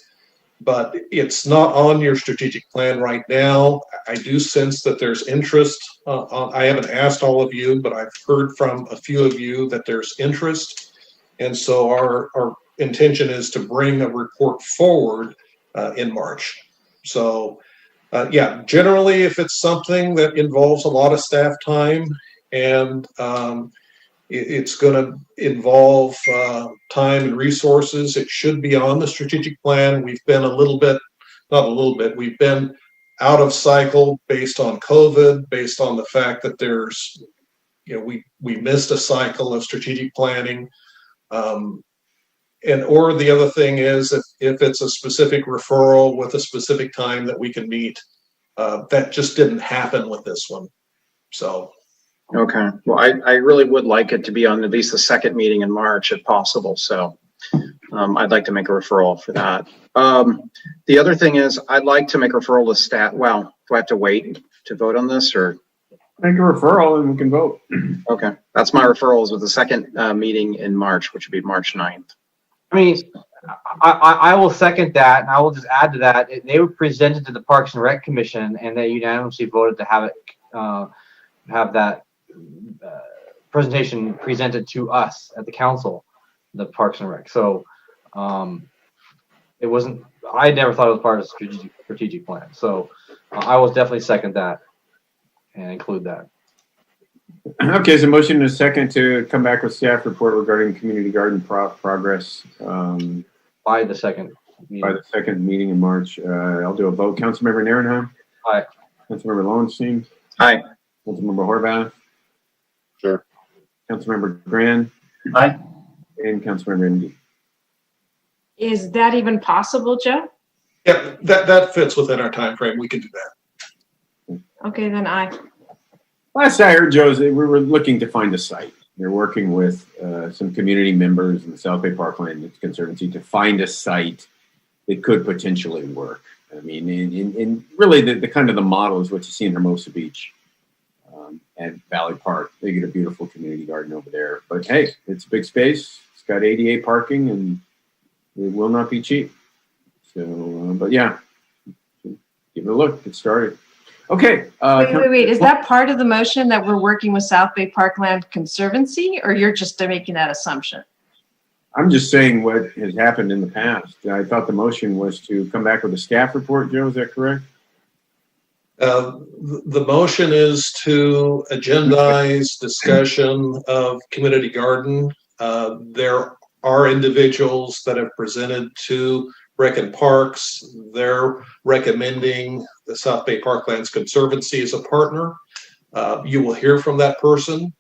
S9: but it's not on your strategic plan right now. I do sense that there's interest. I haven't asked all of you, but I've heard from a few of you that there's interest. And so our intention is to bring a report forward in March. So Yeah, generally, if it's something that involves a lot of staff time and it's going to involve time and resources, it should be on the strategic plan. We've been we've been out of cycle based on COVID, based on the fact that there's, we missed a cycle of strategic planning. Or the other thing is if it's a specific referral with a specific time that we can meet, that just didn't happen with this one. So.
S5: Okay. Well, I really would like it to be on at least the second meeting in March if possible. So I'd like to make a referral for that. The other thing is I'd like to make a referral to staff. Well, do I have to wait to vote on this or?
S1: Make a referral and we can vote.
S5: Okay. That's my referrals with the second meeting in March, which would be March 9th.
S3: I mean, I will second that, and I will just add to that. They were presented to the Parks and Rec Commission, and they unanimously voted to have it have that presentation presented to us at the council, the Parks and Rec. So it wasn't. I never thought it was part of the strategic plan. So I will definitely second that and include that.
S1: Okay, so motion and a second to come back with staff report regarding community garden progress.
S3: By the second
S1: meeting in March. I'll do a vote. Councilmember Nierenheim?
S3: Aye.
S1: Councilmember Lowenstein?
S5: Aye.
S1: Councilmember Horvath?
S4: Sure.
S1: Councilmember Grand?
S6: Aye.
S1: And Councilmember Indy.
S7: Is that even possible, Joe?
S9: Yeah, that fits within our time frame. We can do that.
S7: Okay, then aye.
S1: Last I heard, Joe, is that we were looking to find a site. They're working with some community members in the South Bay Parklands Conservancy to find a site that could potentially work. I mean, in really the kind of the model is what you see in Hermosa Beach and Valley Park. They get a beautiful community garden over there. But hey, it's a big space. It's got ADA parking and it will not be cheap. So, but yeah, give it a look. Get started. Okay.
S7: Wait. Is that part of the motion that we're working with South Bay Parkland Conservancy, or you're just making that assumption?
S1: I'm just saying what has happened in the past. I thought the motion was to come back with a staff report, Joe. Is that correct?
S9: The motion is to agendize discussion of community garden. There are individuals that have presented to Rec and Parks. They're recommending the South Bay Parklands Conservancy as a partner. You will hear from that person.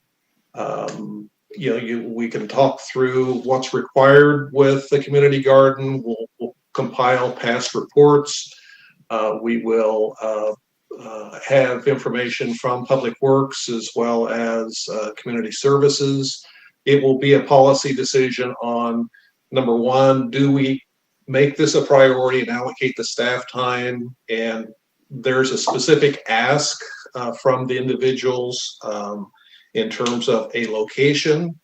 S9: We can talk through what's required with the community garden. We'll compile past reports. We will have information from Public Works as well as Community Services. It will be a policy decision on, number one, do we make this a priority and allocate the staff time? And there's a specific ask from the individuals in terms of a location.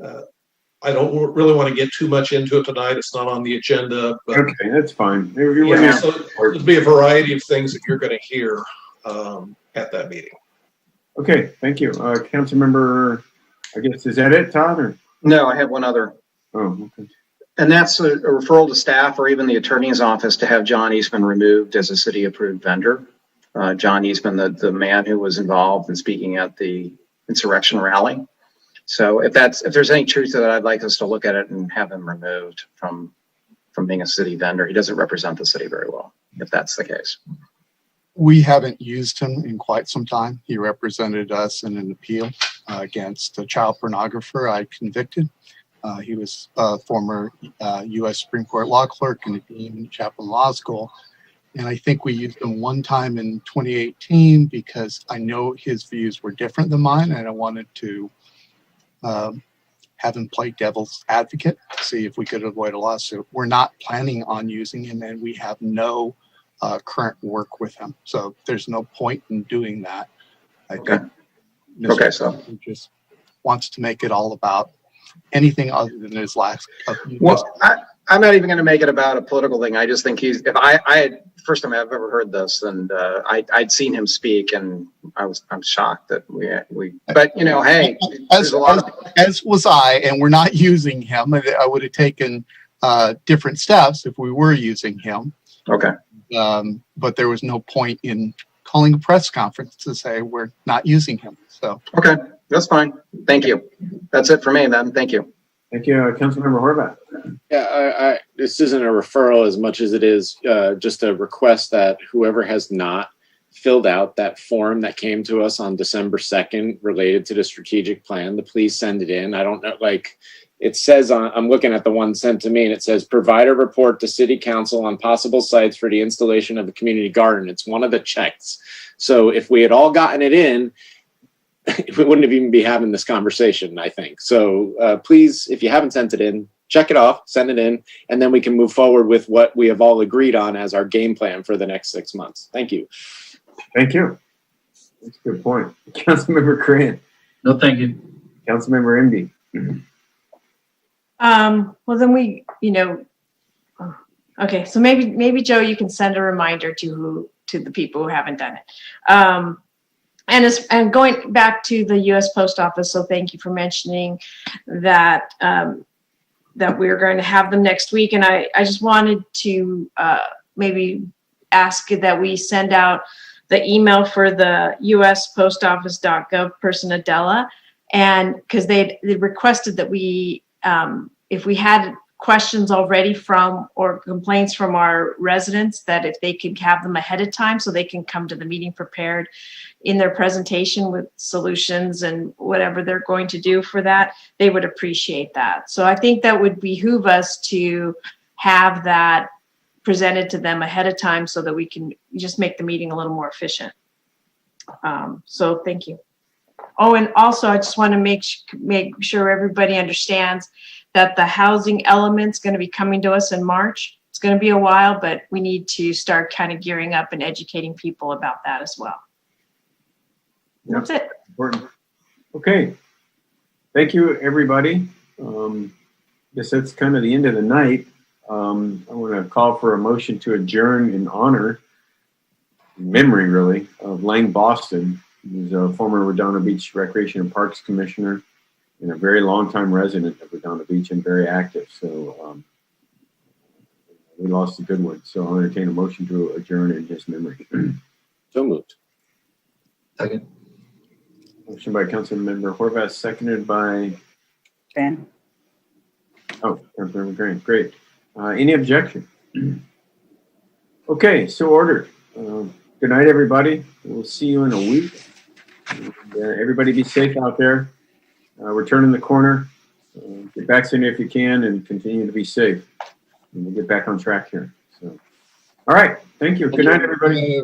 S9: I don't really want to get too much into it tonight. It's not on the agenda. But
S1: okay, that's fine.
S9: so there'll be a variety of things that you're going to hear at that meeting.
S1: Okay, thank you. Councilmember, I guess, is that it, Todd? Or?
S5: No, I have one other.
S1: Oh, okay.
S5: And that's a referral to staff or even the attorney's office to have John Eastman removed as a city-approved vendor. John Eastman, the man who was involved in speaking at the insurrection rally. So if there's any truth to that, I'd like us to look at it and have him removed from being a city vendor. He doesn't represent the city very well, if that's the case.
S11: We haven't used him in quite some time. He represented us in an appeal against a child pornographer I convicted. He was a former U.S. Supreme Court law clerk and a dean at Chapman Law School. And I think we used him one time in 2018 because I know his views were different than mine, and I wanted to have him play devil's advocate, see if we could avoid a lawsuit. We're not planning on using him, and we have no current work with him. So there's no point in doing that. I think
S5: so
S11: he just wants to make it all about anything other than his last.
S5: Well, I'm not even going to make it about a political thing. I just think first time I've ever heard this, and I'd seen him speak, and I'm shocked that we. But hey,
S11: as was I, and we're not using him. I would have taken different steps if we were using him.
S5: Okay.
S11: but there was no point in calling a press conference to say we're not using him. So
S5: Okay, that's fine. Thank you. That's it for me then. Thank you.
S1: Thank you, Councilmember Horvath.
S4: Yeah, this isn't a referral as much as it is just a request that whoever has not filled out that form that came to us on December 2nd related to the strategic plan, to please send it in. I don't know, like it says I'm looking at the one sent to me and it says provide a report to City Council on possible sites for the installation of a community garden. It's one of the checks. So if we had all gotten it in, we wouldn't have even be having this conversation, I think. So please, if you haven't sent it in, check it off, send it in, and then we can move forward with what we have all agreed on as our game plan for the next 6 months. Thank you.
S1: Thank you. That's a good point. Councilmember Crane.
S6: No, thank you.
S1: Councilmember Emby.
S7: Well, then okay, so maybe Joe, you can send a reminder to the people who haven't done it. And going back to the U.S. Post Office, so thank you for mentioning that that we're going to have them next week. And I just wanted to maybe ask that we send out the email for the USPostOffice.gov person Adela, and because they requested that we, if we had questions already from or complaints from our residents, that if they could have them ahead of time so they can come to the meeting prepared in their presentation with solutions and whatever they're going to do for that, they would appreciate that. So I think that would behoove us to have that presented to them ahead of time so that we can just make the meeting a little more efficient. So thank you. Oh, and also I just want to make sure everybody understands that the housing element's going to be coming to us in March. It's going to be a while, but we need to start kind of gearing up and educating people about that as well. That's it.
S1: Important. Okay. Thank you, everybody. Guess that's kind of the end of the night. I want to call for a motion to adjourn in honor, in memory really, of Lang Boston, who's a former Redondo Beach Recreation and Parks Commissioner and a very long-time resident of Redondo Beach and very active. So we lost a good one. So I'll entertain a motion to adjourn in his memory.
S4: So moved.
S6: Second.
S1: Motion by Councilmember Horvath, seconded by
S2: Ben.
S1: Oh, Councilmember Green. Great. Any objection? Okay, so ordered. Good night, everybody. We'll see you in a week. Everybody be safe out there. We're turning the corner. Get vaccinated if you can and continue to be safe. And we'll get back on track here. So, all right. Thank you. Good night, everybody.